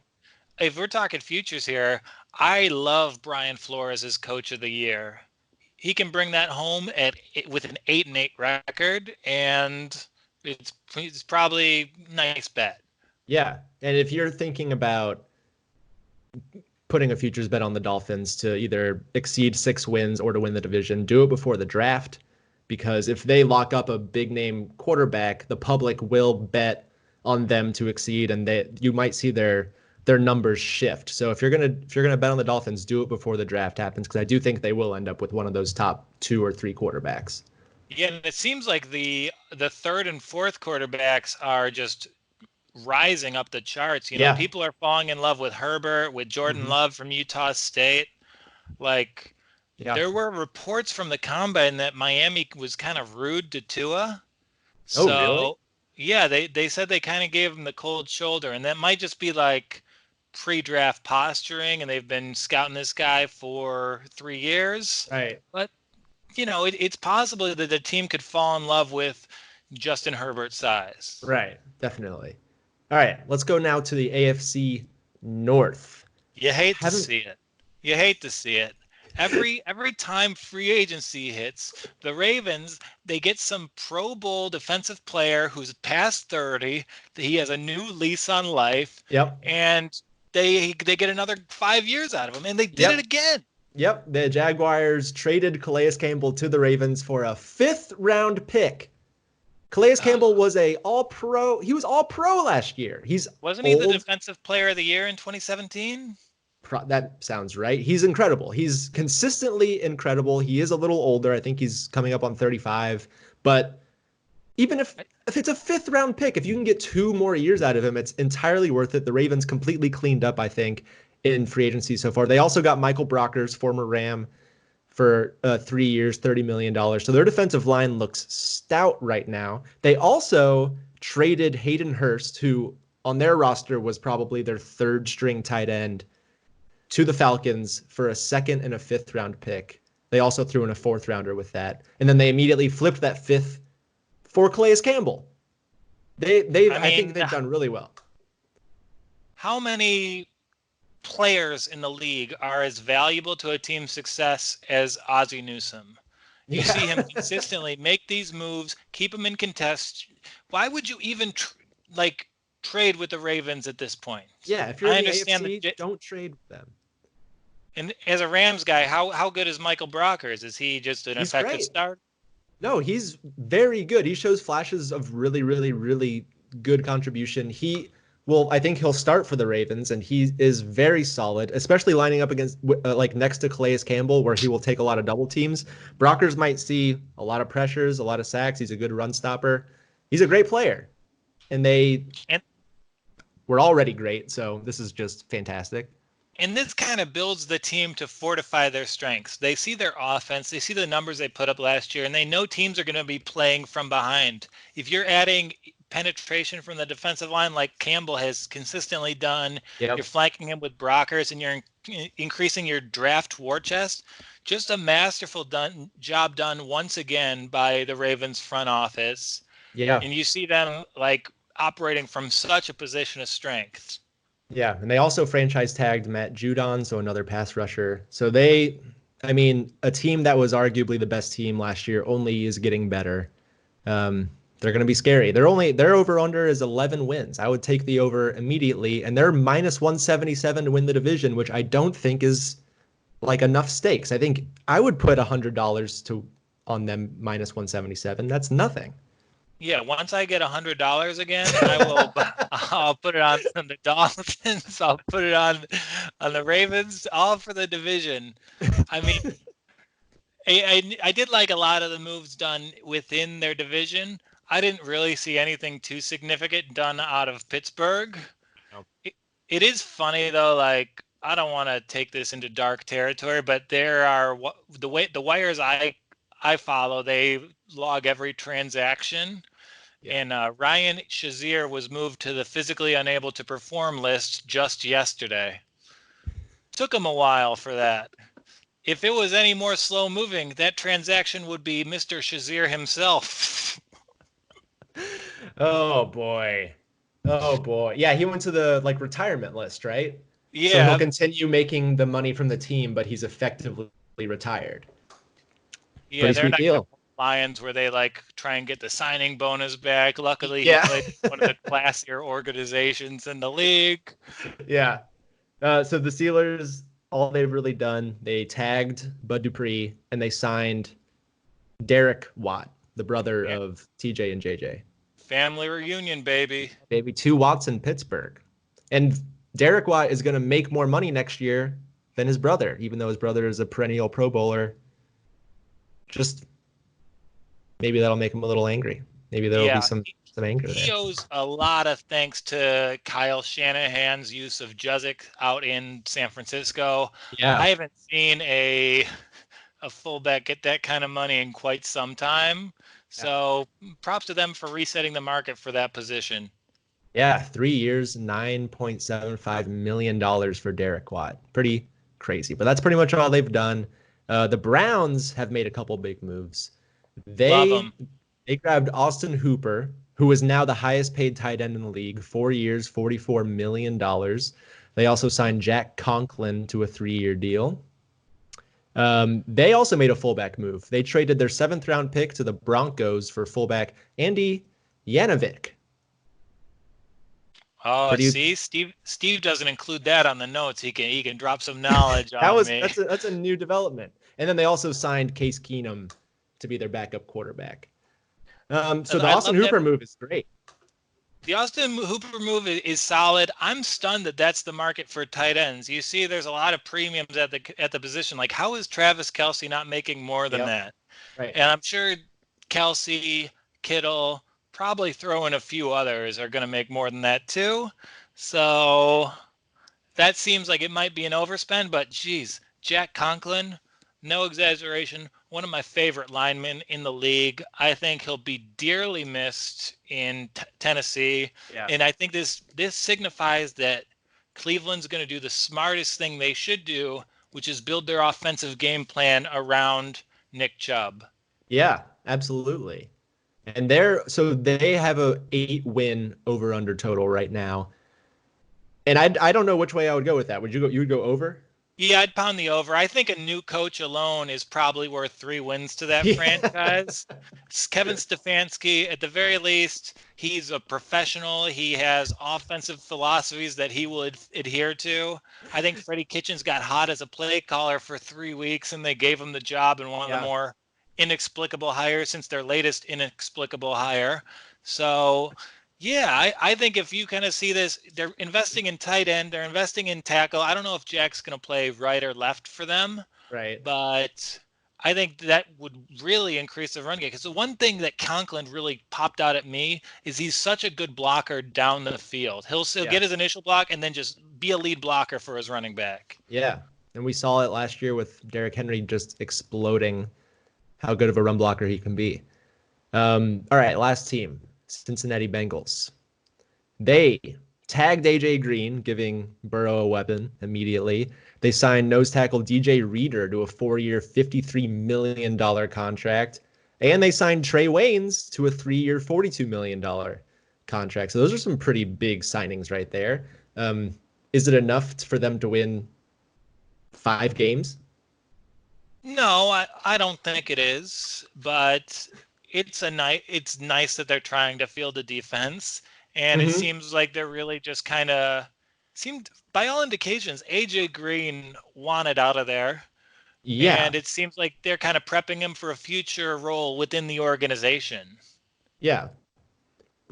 if we're talking futures here, I love Brian Flores as coach of the year. He can bring that home with an 8-8 record, and it's probably a nice bet. Yeah. And if you're thinking about putting a futures bet on the Dolphins to either exceed 6 wins or to win the division, do it before the draft. Because if they lock up a big name quarterback, the public will bet on them to exceed, and you might see their numbers shift. So if you're gonna bet on the Dolphins, do it before the draft happens, because I do think they will end up with one of those top 2 or 3 quarterbacks. Yeah, and it seems like the third and fourth quarterbacks are just rising up the charts. Yeah. People are falling in love with Herbert, with Jordan Hmm. Love from Utah State. Like Yeah. there were reports from the combine that Miami was kind of rude to Tua. Oh, really? So yeah, they said they kind of gave him the cold shoulder, and that might just be like pre-draft posturing, and they've been scouting this guy for 3 years. Right. But it's possible that the team could fall in love with Justin Herbert's size. Right. Definitely. All right. Let's go now to the AFC North. You hate to Haven't see it. You hate to see it. Every time free agency hits, the Ravens, they get some Pro Bowl defensive player who's past 30, that he has a new lease on life, Yep. and they get another 5 years out of him, and they did it Yep. again. Yep. The Jaguars traded Calais Campbell to the Ravens for a 5th-round pick. Calais Campbell was a all-pro. He was all-pro last year. He's Wasn't he the old. defensive player of the year in 2017? That sounds right. He's incredible. He's consistently incredible. He is a little older. I think he's coming up on 35. But even if it's a 5th-round pick, if you can get 2 more years out of him, it's entirely worth it. The Ravens completely cleaned up, I think, in free agency so far. They also got Michael Brockers, former Ram, for 3 years, $30 million. So their defensive line looks stout right now. They also traded Hayden Hurst, who on their roster was probably their 3rd-string tight end, to the Falcons for a 2nd and a 5th-round pick. They also threw in a 4th-rounder with that. And then they immediately flipped that 5th for Calais Campbell. I think they've done really well. How many players in the league are as valuable to a team's success as Ozzie Newsome? You see him consistently make these moves, keep him in contest. Why would you even trade with the Ravens at this point? Yeah, if you're in the AFC, don't trade with them. And as a Rams guy, how good is Michael Brockers? Is he just an effective start? No, he's very good. He shows flashes of really, really, really good contribution. I think he'll start for the Ravens, and he is very solid, especially lining up against next to Calais Campbell, where he will take a lot of double teams. Brockers might see a lot of pressures, a lot of sacks. He's a good run stopper. He's a great player, and we're already great. So this is just fantastic. And this kind of builds the team to fortify their strengths. They see their offense, they see the numbers they put up last year, and they know teams are going to be playing from behind. If you're adding penetration from the defensive line like Campbell has consistently done, You're flanking him with Brockers, and you're increasing your draft war chest. Just a masterful job done once again by the Ravens front office. Yeah. And you see them operating from such a position of strength. Yeah, and they also franchise tagged Matt Judon, so another pass rusher. So a team that was arguably the best team last year only is getting better. They're going to be scary. Their over under is 11 wins. I would take the over immediately, and they're minus 177 to win the division, which I don't think is enough stakes. I think I would put $100 on them minus 177. That's nothing. Yeah, once I get $100 again, I'll put it on the Dolphins. I'll put it on the Ravens, all for the division. I mean, I did like a lot of the moves done within their division. I didn't really see anything too significant done out of Pittsburgh. No. It is funny though. I don't want to take this into dark territory, but there are the wires I follow. They log every transaction. Yeah. And Ryan Shazier was moved to the physically unable to perform list just yesterday. Took him a while for that. If it was any more slow moving, that transaction would be Mr. Shazier himself. Oh boy. Yeah, he went to the retirement list, right? Yeah. So he'll continue making the money from the team, but he's effectively retired. Yeah, they're not deal. Lions where they try and get the signing bonus back. Luckily, he played one of the classier organizations in the league. Yeah. So the Steelers, all they've really done, they tagged Bud Dupree and they signed Derek Watt, the brother of TJ and JJ. Family reunion, baby. 2 Watts in Pittsburgh. And Derek Watt is going to make more money next year than his brother, even though his brother is a perennial Pro Bowler. Just maybe that'll make him a little angry. Maybe there'll be some anger there. He owes a lot of thanks to Kyle Shanahan's use of Juszczyk out in San Francisco. Yeah. I haven't seen a fullback get that kind of money in quite some time. So props to them for resetting the market for that position. Yeah, 3 years, $9.75 million for Derek Watt. Pretty crazy, but that's pretty much all they've done. The Browns have made a couple big moves. They grabbed Austin Hooper, who is now the highest paid tight end in the league, 4 years, $44 million. They also signed Jack Conklin to a 3-year deal. They also made a fullback move. They traded their 7th-round pick to the Broncos for fullback Andy Yanovic. Oh, Or do you? see, Steve doesn't include that on the notes. He can drop some knowledge That on was me. that's a new development. And then they also signed Case Keenum to be their backup quarterback. So the I Austin love that. Hooper move is great. The Austin Hooper move is solid. I'm stunned that that's the market for tight ends. You see, there's a lot of premiums at the position. Like, how is Travis Kelce not making more than Yep. that? Right. And I'm sure Kelsey, Kittle, probably throw in a few others are going to make more than that too. So that seems like it might be an overspend, but geez, Jack Conklin, no exaggeration, one of my favorite linemen in the league. I think he'll be dearly missed in Tennessee, Yeah. and I think this signifies that Cleveland's going to do the smartest thing they should do, which is build their offensive game plan around Nick Chubb. Yeah, absolutely. And they have a 8-win over under total right now. And I don't know which way I would go with that. You would go over? Yeah, I'd pound the over. I think a new coach alone is probably worth 3 wins to that Yeah. franchise. Kevin Stefanski, at the very least, he's a professional. He has offensive philosophies that he will adhere to. I think Freddie Kitchens got hot as a play caller for 3 weeks, and they gave him the job and one of the Yeah. more inexplicable hires since their latest inexplicable hire. So yeah, I think if you kind of see this, they're investing in tight end, they're investing in tackle. I don't know if Jack's going to play right or left for them, Right. but I think that would really increase the run game. Because the one thing that Conklin really popped out at me is he's such a good blocker down the field. He'll still Yeah. get his initial block and then just be a lead blocker for his running back. Yeah. And we saw it last year with Derrick Henry just exploding how good of a run blocker he can be. All right, last team, Cincinnati Bengals. They tagged AJ Green, giving Burrow a weapon immediately. They signed nose tackle DJ Reader to a 4-year, $53 million contract. And they signed Trey Waynes to a 3-year, $42 million contract. So those are some pretty big signings right there. Is it enough for them to win 5 games? No, I don't think it is, but it's nice that they're trying to field a defense, and it Mm-hmm. seems like they're really just kind of seemed by all indications AJ Green wanted out of there, Yeah. and it seems like they're kind of prepping him for a future role within the organization. Yeah.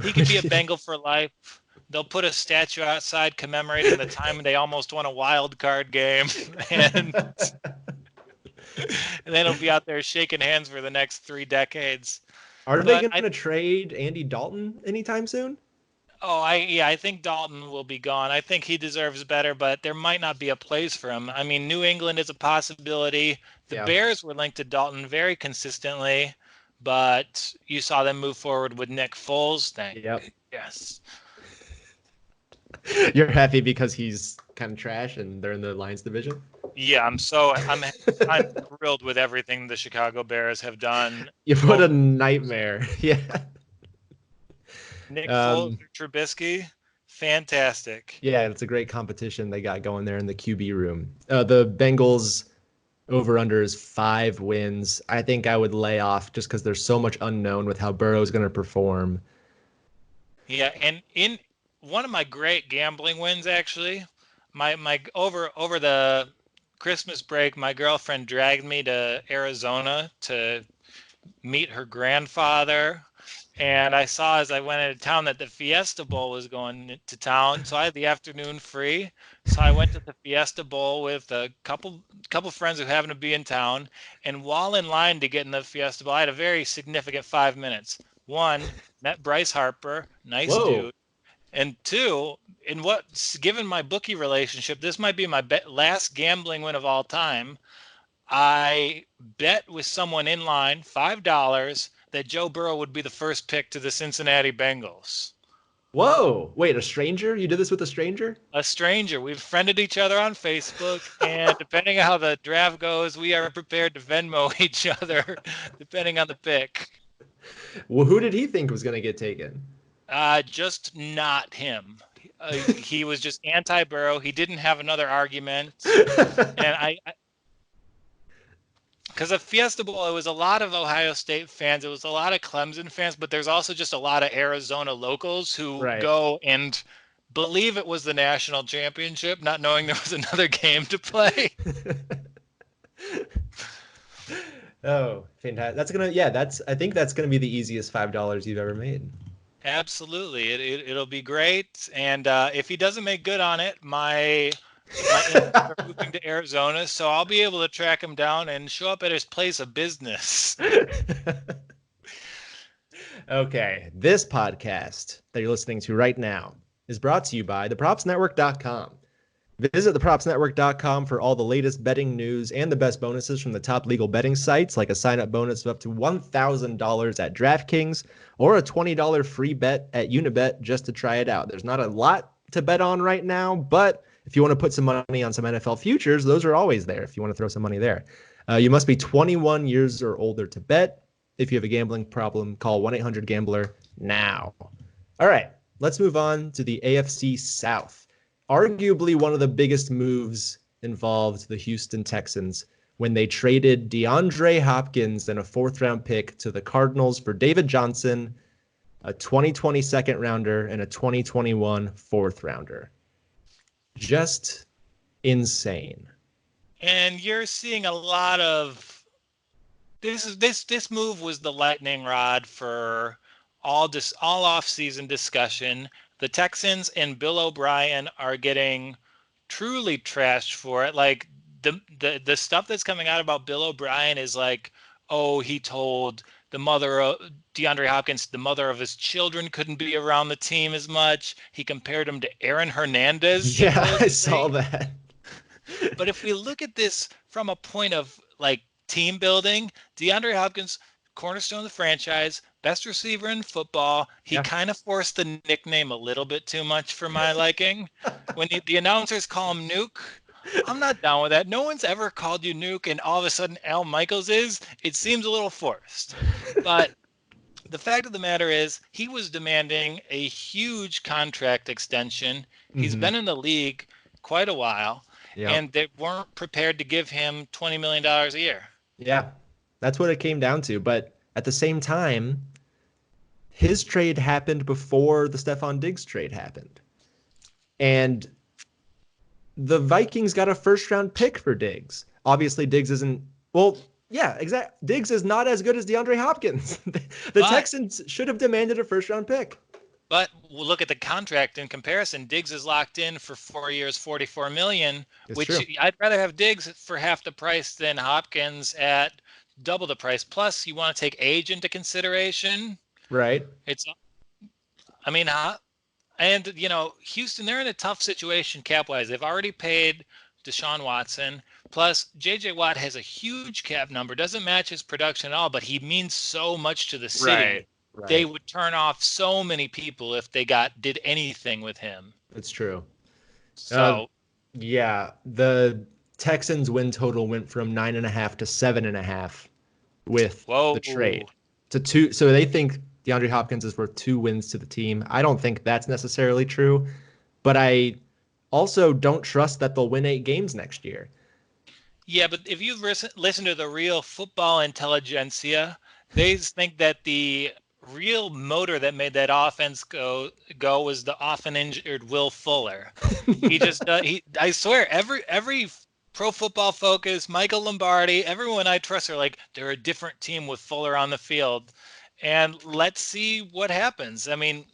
He could be a Bengal for life. They'll put a statue outside commemorating the time they almost won a wild card game, and and then he'll be out there shaking hands for the next 3 decades. Are they But going to trade Andy Dalton anytime soon? I think Dalton will be gone. I think he deserves better, but there might not be a place for him. I mean, New England is a possibility. The Yeah. Bears were linked to Dalton very consistently, but you saw them move forward with Nick Foles. Thank Yep. yes. You're happy because he's kind of trash and they're in the Lions division? Yeah, I'm thrilled with everything the Chicago Bears have done. You put a nightmare. Yeah. Nick Foles, Um, Trubisky, fantastic. yeah, it's a great competition they got going there in the QB room. The Bengals over under is 5 wins. I think I would lay off just because there's so much unknown with how Burrow's going to perform. Yeah, and in one of my great gambling wins, actually, my over the Christmas break, my girlfriend dragged me to Arizona to meet her grandfather, and I saw as I went into town that the Fiesta Bowl was going to town, so I had the afternoon free. So I went to the Fiesta Bowl with a couple friends who happened to be in town, and while in line to get in the Fiesta Bowl, I had a very significant 5 minutes. One, met Bryce Harper, nice Whoa. dude. And two, in what, given my bookie relationship, this might be my last gambling win of all time. I bet with someone in line $5 that Joe Burrow would be the first pick to the Cincinnati Bengals. Whoa. Wait, a stranger? You did this with a stranger? A stranger. We've friended each other on Facebook, and depending on how the draft goes, we are prepared to Venmo each other depending on the pick. Well, who did he think was going to get taken? Just not him. He was just anti-Burrow. He didn't have another argument, and because of Fiesta Bowl, it was a lot of Ohio State fans. It was a lot of Clemson fans, but there's also just a lot of Arizona locals who Right. go and believe it was the national championship, not knowing there was another game to play. Oh, fantastic. I think that's gonna be the easiest $5 you've ever made. Absolutely. It'll be great. And if he doesn't make good on it, my in-laws are moving to Arizona, so I'll be able to track him down and show up at his place of business. Okay, this podcast that you're listening to right now is brought to you by thepropsnetwork.com. Visit thepropsnetwork.com for all the latest betting news and the best bonuses from the top legal betting sites, like a sign-up bonus of up to $1,000 at DraftKings or a $20 free bet at Unibet just to try it out. There's not a lot to bet on right now, but if you want to put some money on some NFL futures, those are always there if you want to throw some money there. You must be 21 years or older to bet. If you have a gambling problem, call 1-800-GAMBLER now. All right, let's move on to the AFC South. Arguably one of the biggest moves involved the Houston Texans when they traded DeAndre Hopkins and a fourth-round pick to the Cardinals for David Johnson, a 2020 second-rounder, and a 2021 fourth-rounder. Just insane. And you're seeing a lot of this move was the lightning rod for all off-season discussion. The Texans and Bill O'Brien are getting truly trashed for it. Like the stuff that's coming out about Bill O'Brien is like, oh, he told the mother of DeAndre Hopkins, the mother of his children, couldn't be around the team as much. He compared him to Aaron Hernandez. Yeah, supposedly. I saw that. But if we look at this from a point of like team building, DeAndre Hopkins, cornerstone of the franchise, best receiver in football. He kind of forced the nickname a little bit too much for my liking. When the announcers call him Nuke, I'm not down with that. No one's ever called you Nuke, and all of a sudden Al Michaels is. It seems a little forced. But the fact of the matter is, he was demanding a huge contract extension. He's been in the league quite a while, and they weren't prepared to give him $20 million a year. Yeah, that's what it came down to. But at the same time, his trade happened before the Stephon Diggs trade happened. And the Vikings got a first-round pick for Diggs. Obviously, Diggs isn't... Well, yeah, exactly. Diggs is not as good as DeAndre Hopkins. The Texans should have demanded a first-round pick. But we'll look at the contract in comparison. Diggs is locked in for 4 years, $44 million, which true. I'd rather have Diggs for half the price than Hopkins at double the price. Plus, you want to take age into consideration. Right. And, Houston, they're in a tough situation cap-wise. They've already paid Deshaun Watson. Plus, J.J. Watt has a huge cap number. Doesn't match his production at all, but he means so much to the city. Right. They would turn off so many people if they did anything with him. That's true. So, the Texans win total went from 9.5 to 7.5 with the trade to 2. So they think DeAndre Hopkins is worth 2 wins to the team. I don't think that's necessarily true, but I also don't trust that they'll win 8 games next year. Yeah, but if you listen to the real football intelligentsia, they think that the real motor that made that offense go was the often injured Will Fuller. He just I swear every Pro Football Focus, Michael Lombardi, everyone I trust are like, they're a different team with Fuller on the field. And let's see what happens. I mean,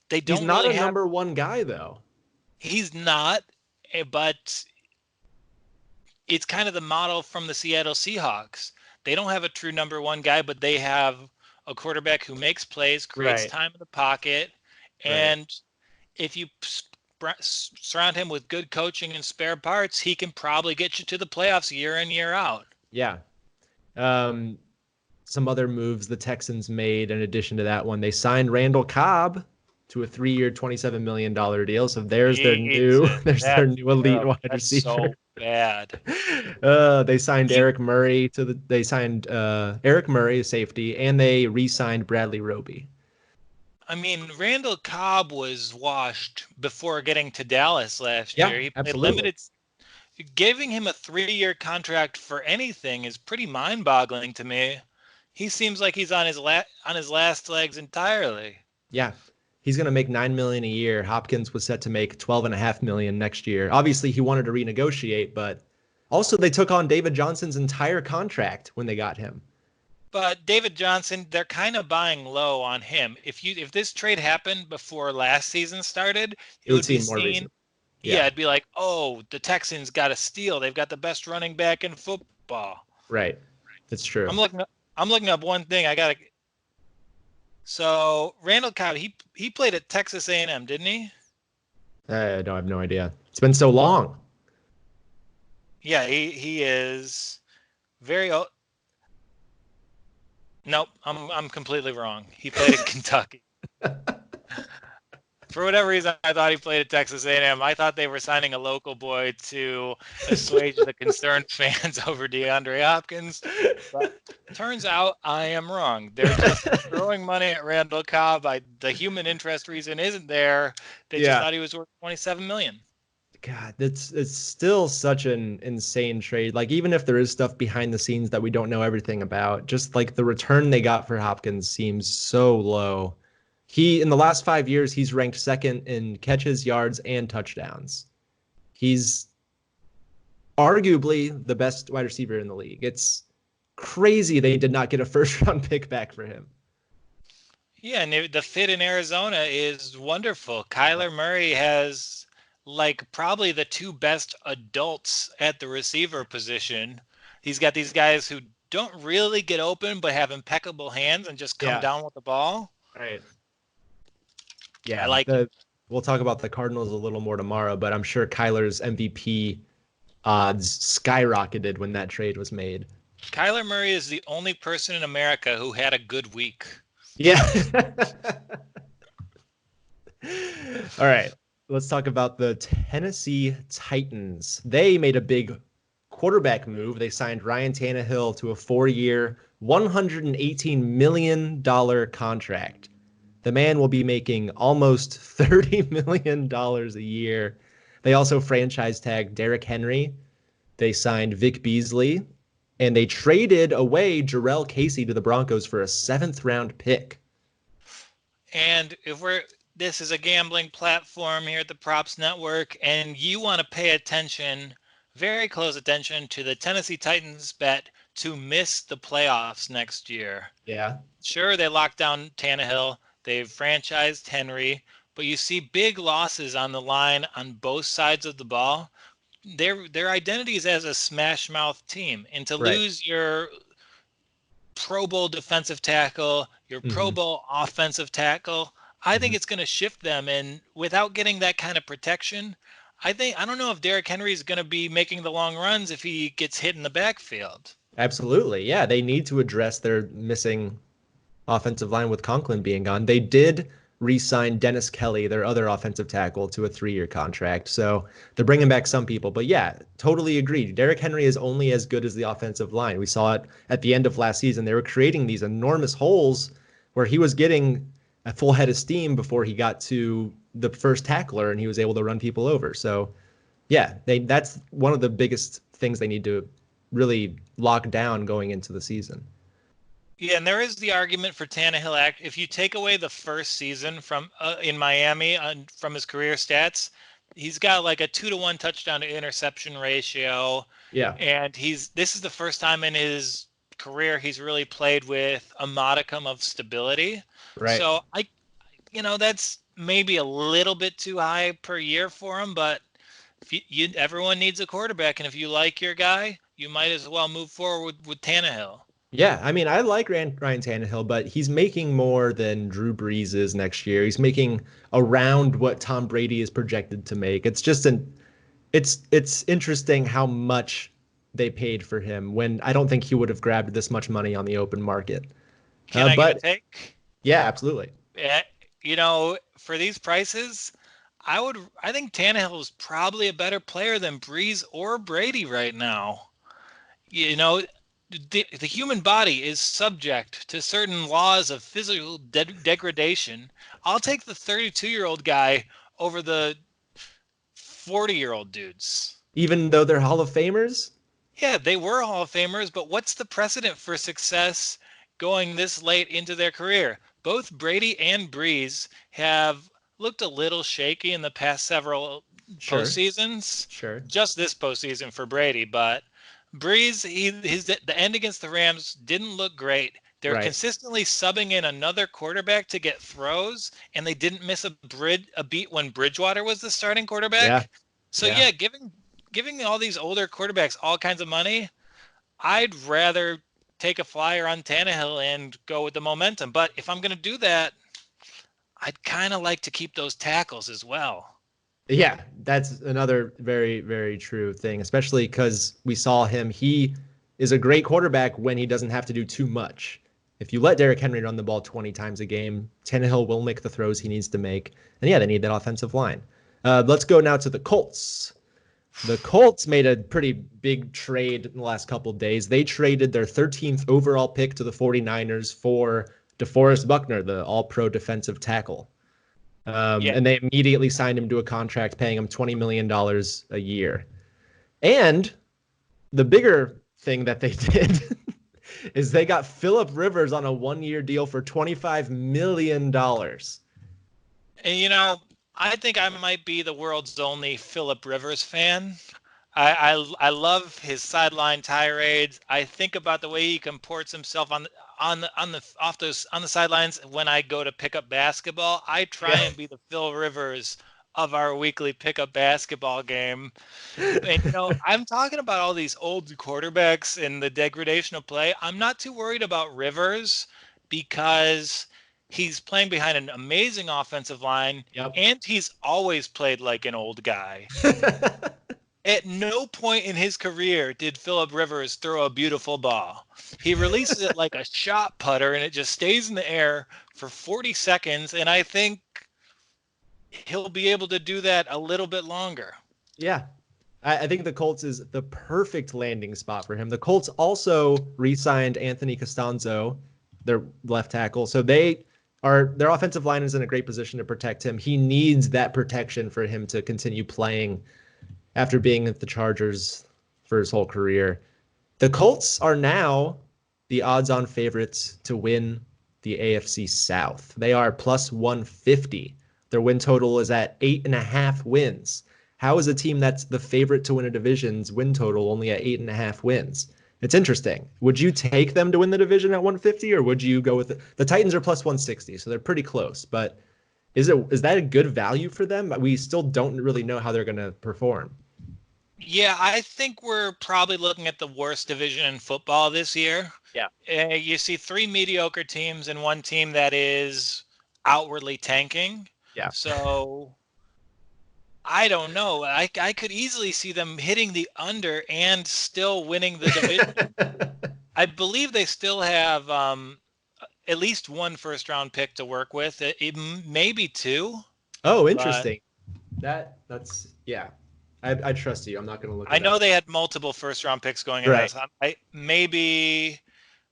they don't. He's not a number one guy, though. He's not, but it's kind of the model from the Seattle Seahawks. They don't have a true number one guy, but they have a quarterback who makes plays, creates time in the pocket, and if you surround him with good coaching and spare parts, he can probably get you to the playoffs year in, year out. Yeah. Some other moves the Texans made in addition to that one, they signed Randall Cobb to a 3-year, $27 million deal. So there's their new elite wide receiver. So bad. They signed Eric Murray Eric Murray, safety, and they re-signed Bradley Roby. I mean, Randall Cobb was washed before getting to Dallas last year. He played limited. Giving him a 3-year contract for anything is pretty mind-boggling to me. He seems like he's on his last legs entirely. Yeah, He's going to make $9 million a year. Hopkins was set to make $12.5 million next year. Obviously, he wanted to renegotiate, but also they took on David Johnson's entire contract when they got him. But David Johnson, they're kind of buying low on him. If this trade happened before last season started, It it would would be seem more seen. reasonable. Yeah, Yeah, it'd be like, oh, the Texans got a steal. They've got the best running back in football. right. It's true. I'm looking up one thing. So Randall Cobb, he played at Texas A&M, didn't he? I don't have no idea. It's been so long. Yeah, he is very old. Nope, I'm completely wrong. He played at Kentucky. For whatever reason, I thought he played at Texas A&M. I thought they were signing a local boy to assuage the concerned fans over DeAndre Hopkins. But turns out I am wrong. They're just throwing money at Randall Cobb. The human interest reason isn't there. They just Yeah. thought he was worth $27 million. God, it's still such an insane trade. Like, even if there is stuff behind the scenes that we don't know everything about, just like the return they got for Hopkins seems so low. In the last 5 years, he's ranked second in catches, yards, and touchdowns. He's arguably the best wide receiver in the league. It's crazy they did not get a first round pick back for him. Yeah, and the fit in Arizona is wonderful. Kyler Murray has like probably the two best adults at the receiver position. He's got these guys who don't really get open but have impeccable hands and just come down with the ball. Right. Yeah, I like it. We'll talk about the Cardinals a little more tomorrow, but I'm sure Kyler's MVP odds skyrocketed when that trade was made. Kyler Murray is the only person in America who had a good week. Yeah. All right. Let's talk about the Tennessee Titans. They made a big quarterback move. They signed Ryan Tannehill to a 4-year, $118 million contract. The man will be making almost $30 million a year. They also franchise tagged Derrick Henry. They signed Vic Beasley. And they traded away Jarrell Casey to the Broncos for a 7th-round pick. And this is a gambling platform here at the Props Network, and you want to pay attention, very close attention, to the Tennessee Titans bet to miss the playoffs next year. Yeah. Sure, they locked down Tannehill. They've franchised Henry, but you see big losses on the line on both sides of the ball. Their identity is as a smash mouth team, and to lose your Pro Bowl defensive tackle, your Pro Bowl offensive tackle, I think it's going to shift them. And without getting that kind of protection, I don't know if Derrick Henry is going to be making the long runs if he gets hit in the backfield. Absolutely. Yeah, they need to address their missing offensive line with Conklin being gone. They did re-sign Dennis Kelly, their other offensive tackle, to a 3-year contract. So they're bringing back some people. But yeah, totally agree. Derrick Henry is only as good as the offensive line. We saw it at the end of last season. They were creating these enormous holes where he was getting a full head of steam before he got to the first tackler and he was able to run people over. So yeah, that's one of the biggest things they need to really lock down going into the season. Yeah, and there is the argument for Tannehill. If you take away the first season from in Miami from his career stats, he's got like a 2-to-1 touchdown to interception ratio. Yeah, and this is the first time in his career he's really played with a modicum of stability. right. So that's maybe a little bit too high per year for him, but if everyone needs a quarterback, and if you like your guy, you might as well move forward with Tannehill. Yeah, I mean, I like Ryan Tannehill, but he's making more than Drew Brees is next year. He's making around what Tom Brady is projected to make. It's just it's interesting how much they paid for him when I don't think he would have grabbed this much money on the open market. Can I give a take? Yeah, absolutely. For these prices, I think Tannehill is probably a better player than Brees or Brady right now. The human body is subject to certain laws of physical degradation. I'll take the 32-year-old guy over the 40-year-old dudes. Even though they're Hall of Famers? Yeah, they were Hall of Famers, but what's the precedent for success going this late into their career? both Brady and Breeze have looked a little shaky in the past several Sure. postseasons. Sure. Just this postseason for Brady, but Breeze, the end against the Rams didn't look great. They're Right. consistently subbing in another quarterback to get throws, and they didn't miss a beat when Bridgewater was the starting Yeah. quarterback. So Yeah. yeah, giving all these older quarterbacks all kinds of money, I'd rather take a flyer on Tannehill and go with the momentum. But if I'm going to do that, I'd kind of like to keep those tackles as well. Yeah, that's another very, very true thing, especially because we saw him. He is a great quarterback when he doesn't have to do too much. If you let Derrick Henry run the ball 20 times a game, Tannehill will make the throws he needs to make. And yeah, they need that offensive line. Let's go now to the Colts. The Colts made a pretty big trade in the last couple of days. They traded their 13th overall pick to the 49ers for DeForest Buckner, the all-pro defensive tackle. Yeah. And they immediately signed him to a contract paying him $20 million a year. And the bigger thing that they did is they got Phillip Rivers on a 1-year deal for $25 million. And I think I might be the world's only Phillip Rivers fan. I love his sideline tirades. I think about the way he comports himself on the sidelines when I go to pick up basketball. I try Yeah. and be the Phil Rivers of our weekly pickup basketball game. And I'm talking about all these old quarterbacks and the degradation of play. I'm not too worried about Rivers because he's playing behind an amazing offensive line Yep. and he's always played like an old guy. At no point in his career did Phillip Rivers throw a beautiful ball. He releases it like a shot putter and it just stays in the air for 40 seconds. And I think he'll be able to do that a little bit longer. Yeah. I think the Colts is the perfect landing spot for him. The Colts also re-signed Anthony Costanzo, their left tackle. So their offensive line is in a great position to protect him. He needs that protection for him to continue playing after being at the Chargers for his whole career. The Colts are now the odds-on favorites to win the AFC South. They are plus 150. Their win total is at 8.5 wins. How is a team that's the favorite to win a division's win total only at 8.5 wins? It's interesting. Would you take them to win the division at 150, or would you go with the Titans are plus 160, so they're pretty close. But is that a good value for them? We still don't really know how they're going to perform. Yeah, I think we're probably looking at the worst division in football this year. Yeah. You see three mediocre teams and one team that is outwardly tanking. Yeah. So I don't know. I could easily see them hitting the under and still winning the division. I believe they still have at least one first-round pick to work with. It may be two. Oh, But interesting. That's yeah. I trust you. I'm not going to look I it know up. they had multiple first-round picks going in Right. this. Maybe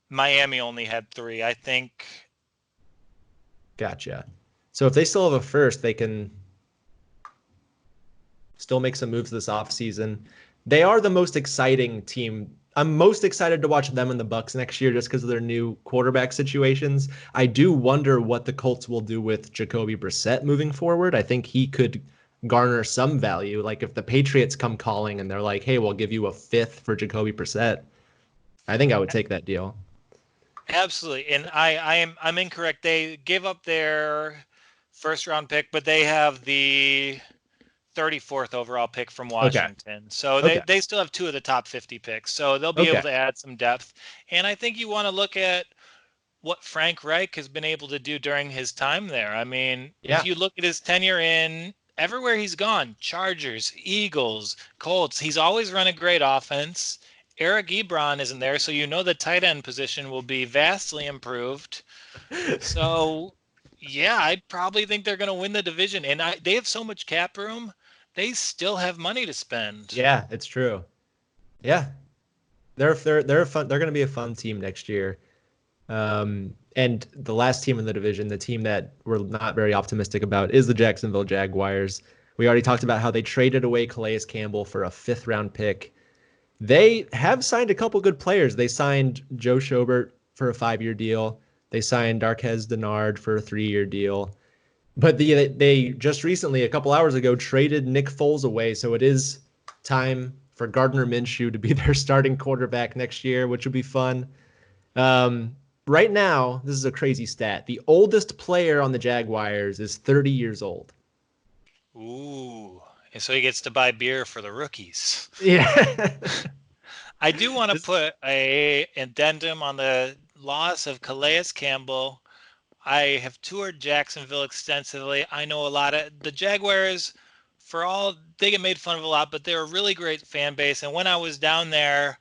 Miami only had three. I think. Gotcha. So if they still have a first, they can still make some moves this offseason. They are the most exciting team. I'm most excited to watch them and the Bucks next year just because of their new quarterback situations. I do wonder what the Colts will do with Jacoby Brissett moving forward. I think he could garner some value. Like if the Patriots come calling and they're like, "Hey, we'll give you a fifth for Jacoby Brissett," I think I would take that deal. Absolutely, and I'm incorrect. They gave up their first-round pick, but they have the 34th overall pick from Okay. Washington. So Okay. they still have two of the top 50 picks. So they'll be able Okay. to add some depth. And I think you want to look at what Frank Reich has been able to do during his time there. I mean, if Yeah. you look at his tenure in everywhere he's gone, Chargers, Eagles, Colts, he's always run a great offense. Eric Ebron isn't there, so the tight end position will be vastly improved. So, yeah, I probably think they're going to win the division. And they have so much cap room, they still have money to spend. Yeah, it's true. Yeah. They're fun. They're going to be a fun team next year. And the last team in the division, the team that we're not very optimistic about, is the Jacksonville Jaguars. We already talked about how they traded away Calais Campbell for a 5th-round pick. They have signed a couple good players. They signed Joe Schobert for a 5-year deal. They signed Darquez Denard for a 3-year deal. But they just recently, a couple hours ago, traded Nick Foles away. So it is time for Gardner Minshew to be their starting quarterback next year, which would be fun. Right now, this is a crazy stat. The oldest player on the Jaguars is 30 years old. Ooh. And so he gets to buy beer for the rookies. Yeah. I do want to put a addendum on the loss of Calais Campbell. I have toured Jacksonville extensively. I know a lot of the Jaguars, they get made fun of a lot, but they're a really great fan base. And when I was down there,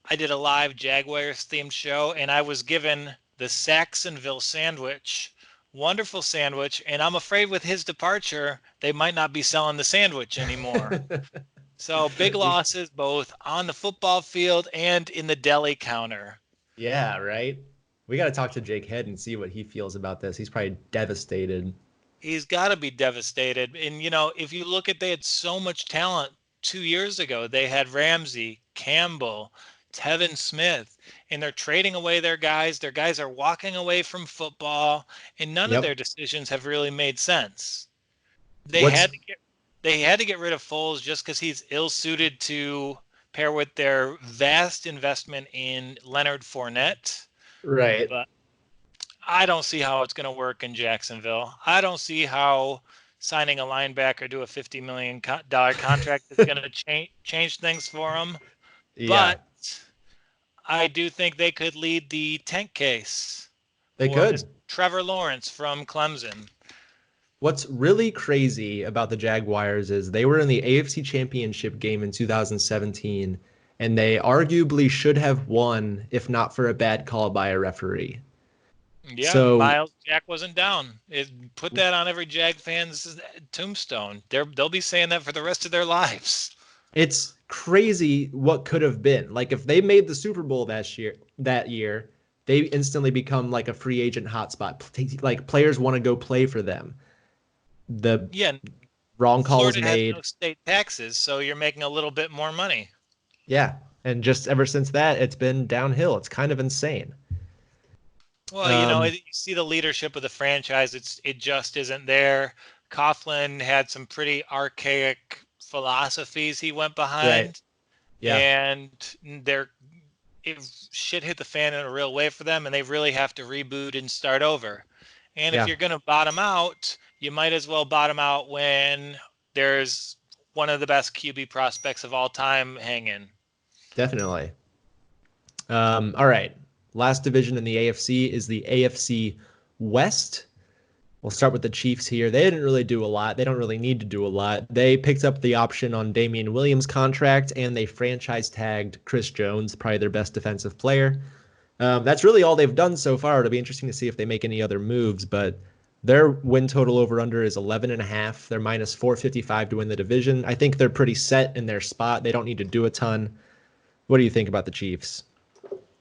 I did a live Jaguars themed show, and I was given the Saxonville sandwich. Wonderful sandwich. And I'm afraid with his departure, they might not be selling the sandwich anymore. So big losses both on the football field and in the deli counter. Yeah, right. We got to talk to Jake Head and see what he feels about this. He's probably devastated. He's got to be devastated. And, if you look they had so much talent 2 years ago. They had Ramsey, Campbell, Tevin Smith, and they're trading away their guys. Their guys are walking away from football, and none of their decisions have really made sense. They had to get rid of Foles just because he's ill-suited to pair with their vast investment in Leonard Fournette. Right. But I don't see how it's going to work in Jacksonville. I don't see how signing a linebacker to a $50 million contract is going to change things for them. Yeah. But I do think they could lead the tank case. They could. Trevor Lawrence from Clemson. What's really crazy about the Jaguars is they were in the AFC Championship game in 2017, and they arguably should have won if not for a bad call by a referee. Yeah, so, Miles Jack wasn't down. Put that on every Jag fan's tombstone. They'll be saying that for the rest of their lives. It's crazy what could have been. Like if they made the Super Bowl that year, they instantly become like a free agent hotspot. Like players want to go play for them. Wrong call was made. Has no state taxes, so you're making a little bit more money. Yeah, and just ever since that, it's been downhill. It's kind of insane. Well, you see the leadership of the franchise. It just isn't there. Coughlin had some pretty archaic philosophies he went behind. Right. Yeah. And if shit hit the fan in a real way for them, and they really have to reboot and start over. And if you're going to bottom out, you might as well bottom out when there's one of the best QB prospects of all time hanging. Definitely. All right. Last division in the AFC is the AFC West. We'll start with the Chiefs here. They didn't really do a lot. They don't really need to do a lot. They picked up the option on Damian Williams' contract, and they franchise tagged Chris Jones, probably their best defensive player. That's really all they've done so far. It'll be interesting to see if they make any other moves, but their win total over-under is 11.5. They're minus 455 to win the division. I think they're pretty set in their spot. They don't need to do a ton. What do you think about the Chiefs?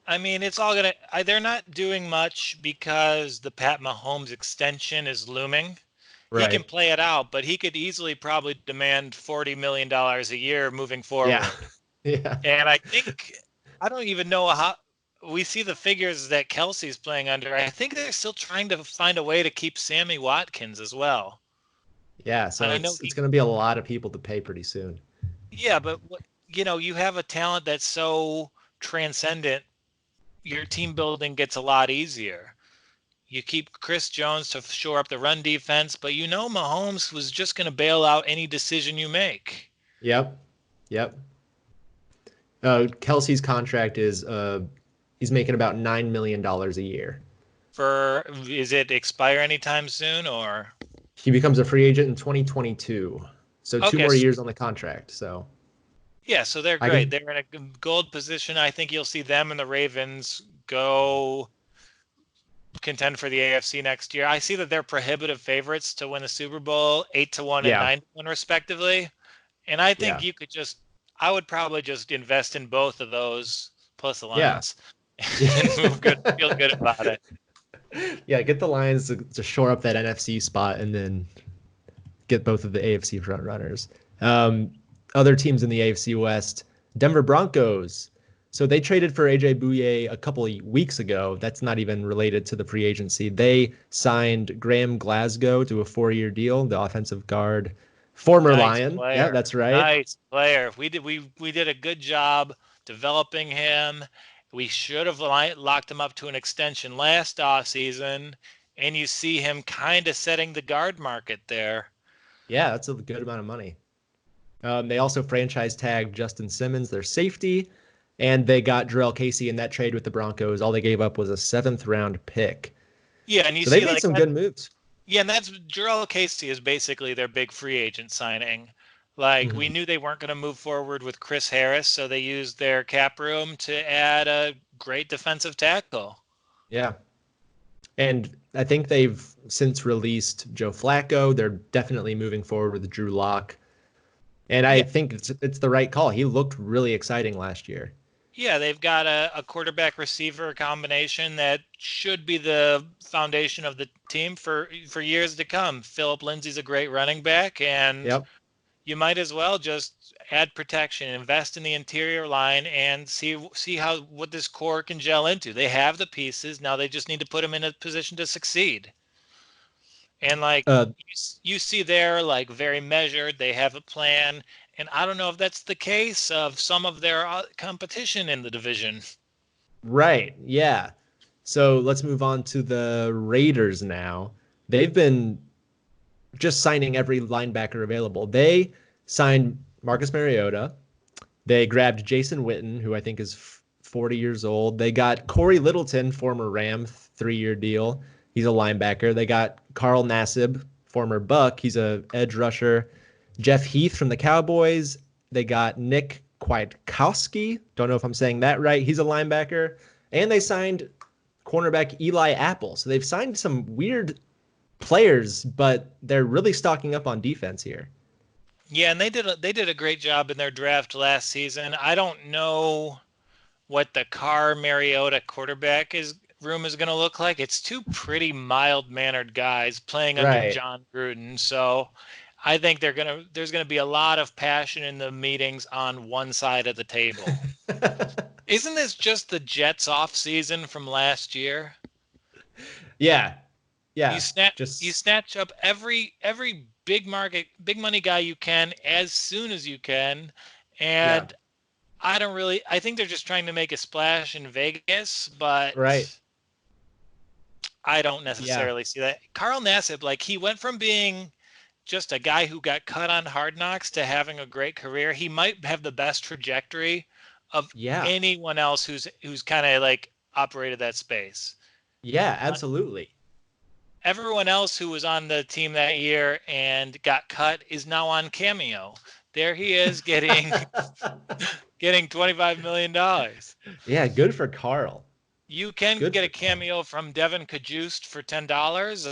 I mean, it's all they're not doing much because the Pat Mahomes extension is looming. Right. He can play it out, but he could easily probably demand $40 million a year moving forward. Yeah. And I don't even know how we see the figures that Kelsey's playing under. I think they're still trying to find a way to keep Sammy Watkins as well. Yeah, so it's going to be a lot of people to pay pretty soon. Yeah, but you have a talent that's so transcendent. Your team building gets a lot easier. You keep Chris Jones to shore up the run defense, but Mahomes was just going to bail out any decision you make. Yep. Kelsey's contract is he's making about $9 million a year. Is it expire anytime soon, or? He becomes a free agent in 2022. So 2 more years on the contract. So. Yeah, so they're great. They're in a gold position. I think you'll see them and the Ravens go contend for the AFC next year. I see that they're prohibitive favorites to win the Super Bowl, 8-1 and 9-1 respectively. And I think I would probably just invest in both of those plus the Lions and feel good about it. Yeah, get the Lions to shore up that NFC spot and then get both of the AFC front runners. Other teams in the AFC West, Denver Broncos. So they traded for AJ Bouye a couple of weeks ago. That's not even related to the free agency. They signed Graham Glasgow to a 4-year deal, the offensive guard, former Nice Lion. Yeah, player. that's right. Nice player. We did a good job developing him. We should have locked him up to an extension last offseason, and you see him kind of setting the guard market there. Yeah, that's a good amount of money. They also franchise tagged Justin Simmons, their safety, and they got Jarrell Casey in that trade with the Broncos. All they gave up was a 7th-round pick. Yeah, and you So they see made like some that. good moves. Yeah, and that's Joel Casey is basically their big free agent signing. Like we Mhm. knew they weren't going to move forward with Chris Harris, so they used their cap room to add a great defensive tackle. Yeah. And I think they've since released Joe Flacco. They're definitely moving forward with Drew Lock. And I Yeah, think it's the right call. He looked really exciting last year. yeah, they've got a quarterback receiver combination that should be the foundation of the team for years to come. Philip Lindsay's a great running back, and Yep. you might as well just add protection, invest in the interior line, and see how what this core can gel into. They have the pieces now; they just need to put them in a position to succeed. And like Uh, you see, they're like very measured. They have a plan, and I don't know if that's the case of some of their competition in the division. right. Yeah. So let's move on to the Raiders now. They've been just signing every linebacker available. They signed Marcus Mariota. They grabbed Jason Witten, who I think is 40 years old. They got Corey Littleton, former Ram, 3-year deal. He's a linebacker. They got Carl Nassib, former Buck. He's a edge rusher. Jeff Heath from the Cowboys. They got Nick Kwiatkowski. Don't know if I'm saying that right. He's a linebacker. And they signed cornerback Eli Apple. So they've signed some weird players, but they're really stocking up on defense here. Yeah, and they did a great job in their draft last season. I don't know what the Carr Mariota quarterback is room is going to look like. It's two pretty mild mannered guys playing under Right. John Gruden. So I think there's gonna be a lot of passion in the meetings on one side of the table. Isn't this just the Jets off season from last year? Yeah. You Yeah. snap you Just snatch up every big market, big money guy you can as soon as you can. yeah. And I think they're just trying to make a splash in Vegas, Right. but I don't Yeah. necessarily see that. Carl Nassib, like he went from being just a guy who got cut on Hard Knocks to having a great career. He might have the best trajectory of Yeah. anyone else who's kind of like operated that space. Yeah, Uh, absolutely. Everyone else who was on the team that year and got cut is now on Cameo. There he is getting $25 million. Yeah, good for Carl. You can Good get for a Carl. cameo from Devin Kajust for $10.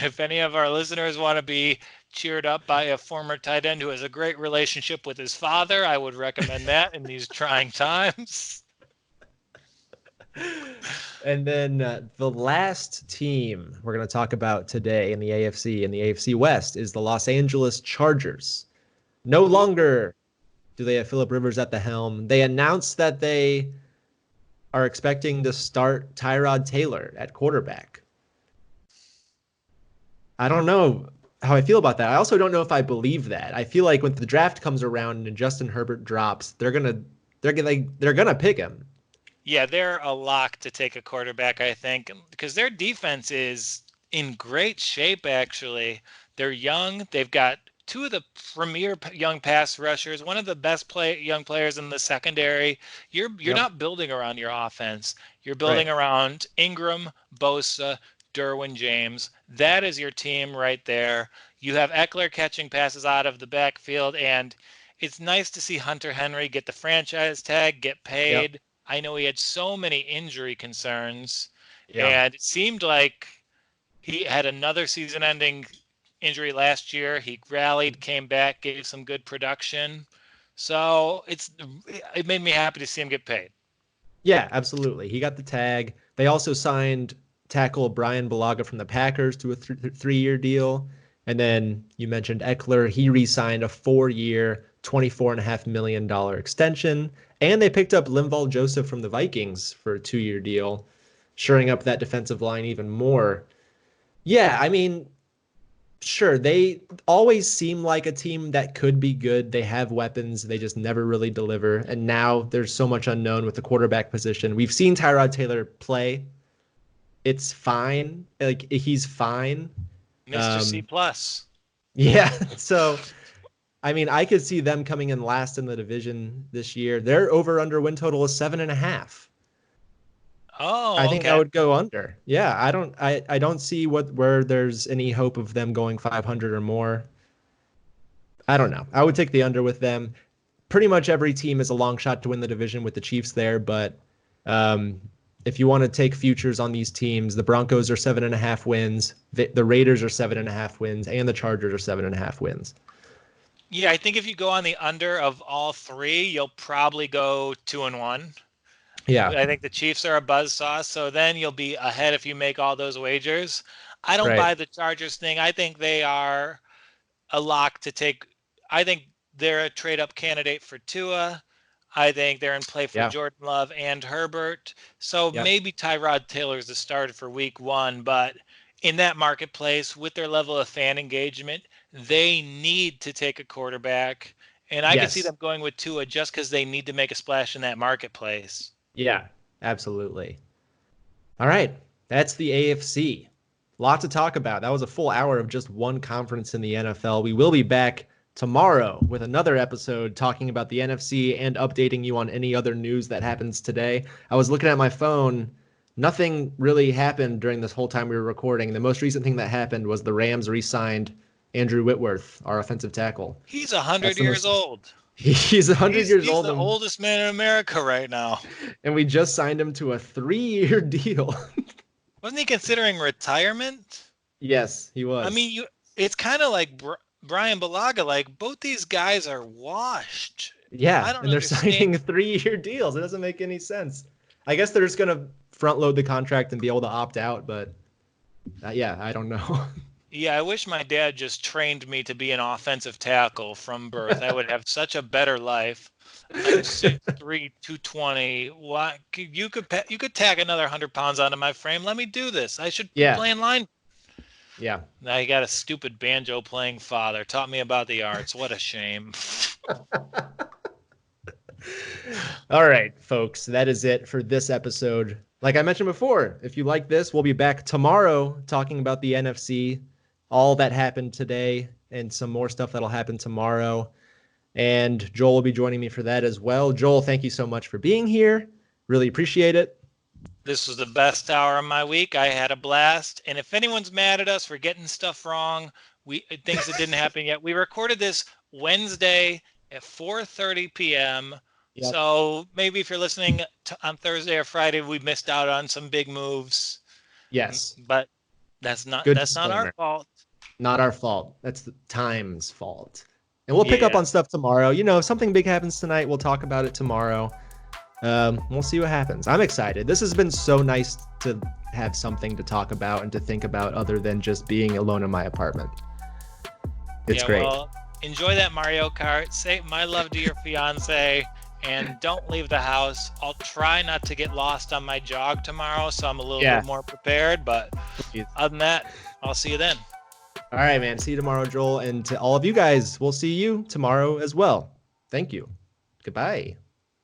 If any of our listeners want to be cheered up by a former tight end who has a great relationship with his father, I would recommend that in these trying times. And then the last team we're going to talk about today in the AFC and the AFC West is the Los Angeles Chargers. No Ooh, longer do they have Philip Rivers at the helm. They announced that they are expecting to start Tyrod Taylor at quarterback. I don't know how I feel about that. I also don't know if I believe that. I feel like when the draft comes around and Justin Herbert drops, they're gonna pick him. yeah, they're a lock to take a quarterback, I think, because their defense is in great shape, actually. They're young. They've got two of the premier young pass rushers, one of the best young players in the secondary. You're Yep. not building around your offense. You're Right. building around Ingram, Bosa, Derwin James. That is your team right there. You have Eckler catching passes out of the backfield, and it's nice to see Hunter Henry get the franchise tag, get Yep. paid. I know he had so many injury concerns, Yeah. and it seemed like he had another season-ending injury last year. He rallied, came back, gave some good production. So it made me happy to see him get paid. Yeah, absolutely. He got the tag. They also signed tackle Brian Bulaga from the Packers to a 3-year deal. And then you mentioned Eckler. He re signed a 4-year, $24.5 million extension. And they picked up Linval Joseph from the Vikings for a 2-year deal, shoring up that defensive line even more. Yeah, I mean, sure, they always seem like a team that could be good. They have weapons. They just never really deliver. And now there's so much unknown with the quarterback position. We've seen Tyrod Taylor play. It's fine. Like, he's fine. Mr. C plus. Yeah. So, I mean, I could see them coming in last in the division this year. Their over-under win total is 7.5. Oh, I think okay. I would go under. Yeah, I don't see where there's any hope of them going 500 or more. I don't know. I would take the under with them. Pretty much every team is a long shot to win the division with the Chiefs there, but if you want to take futures on these teams, the Broncos are 7.5 wins, the Raiders are 7.5 wins, and the Chargers are 7.5 wins. Yeah, I think if you go on the under of all three, you'll probably go 2-1. Yeah. I think the Chiefs are a buzzsaw, so then you'll be ahead if you make all those wagers. I don't Right. buy the Chargers thing. I think they are a lock to take. I think they're a trade-up candidate for Tua. I think they're in play for Yeah. Jordan Love and Herbert. So Yep. maybe Tyrod Taylor's the starter for week 1, but in that marketplace, with their level of fan engagement, they need to take a quarterback. And I can see Yes. them going with Tua just because they need to make a splash in that marketplace. Yeah, absolutely. All right. That's the AFC. Lot to talk about. That was a full hour of just one conference in the NFL. We will be back tomorrow with another episode talking about the NFC and updating you on any other news that happens today. I was looking at my phone. Nothing really happened during this whole time we were recording. The most recent thing that happened was the Rams re-signed Andrew Whitworth, our offensive tackle. He's 100 years old. He's 100 years old. He's the oldest man in America right now. And we just signed him to a 3-year deal. Wasn't he considering retirement? Yes, he was. I mean, it's kind of like Brian Balaga. Like, both these guys are washed. Yeah, I don't and they're understand. signing 3-year deals. It doesn't make any sense. I guess they're just going to front load the contract and be able to opt out, but yeah, I don't know. Yeah, I wish my dad just trained me to be an offensive tackle from birth. I would have such a better life. I'm 6'3", 220. What you could tack another 100 pounds onto my frame. Let me do this. I should be playing line. Yeah. Now you got a stupid banjo playing father. Taught me about the arts. What a shame. All right, folks, that is it for this episode. Like I mentioned before, if you like this, we'll be back tomorrow talking about the NFC, all that happened today, and some more stuff that'll happen tomorrow. And Joel will be joining me for that as well. Joel, thank you so much for being here. Really appreciate it. This was the best hour of my week. I had a blast. And if anyone's mad at us for getting stuff wrong, things that didn't happen yet, we recorded this Wednesday at 4:30 p.m. Yep. So maybe if you're listening on Thursday or Friday, we missed out on some big moves. Yes. But that's not our fault. Not our fault. That's the time's fault. And we'll pick up on stuff tomorrow. You know, if something big happens tonight, we'll talk about it tomorrow. We'll see what happens. I'm excited. This has been so nice to have something to talk about and to think about other than just being alone in my apartment. It's great. Well, enjoy that Mario Kart. Say my love to your fiance. And don't leave the house. I'll try not to get lost on my jog tomorrow, so I'm a little bit more prepared. But other than that, I'll see you then. All right, man. See you tomorrow, Joel. And to all of you guys, we'll see you tomorrow as well. Thank you. Goodbye.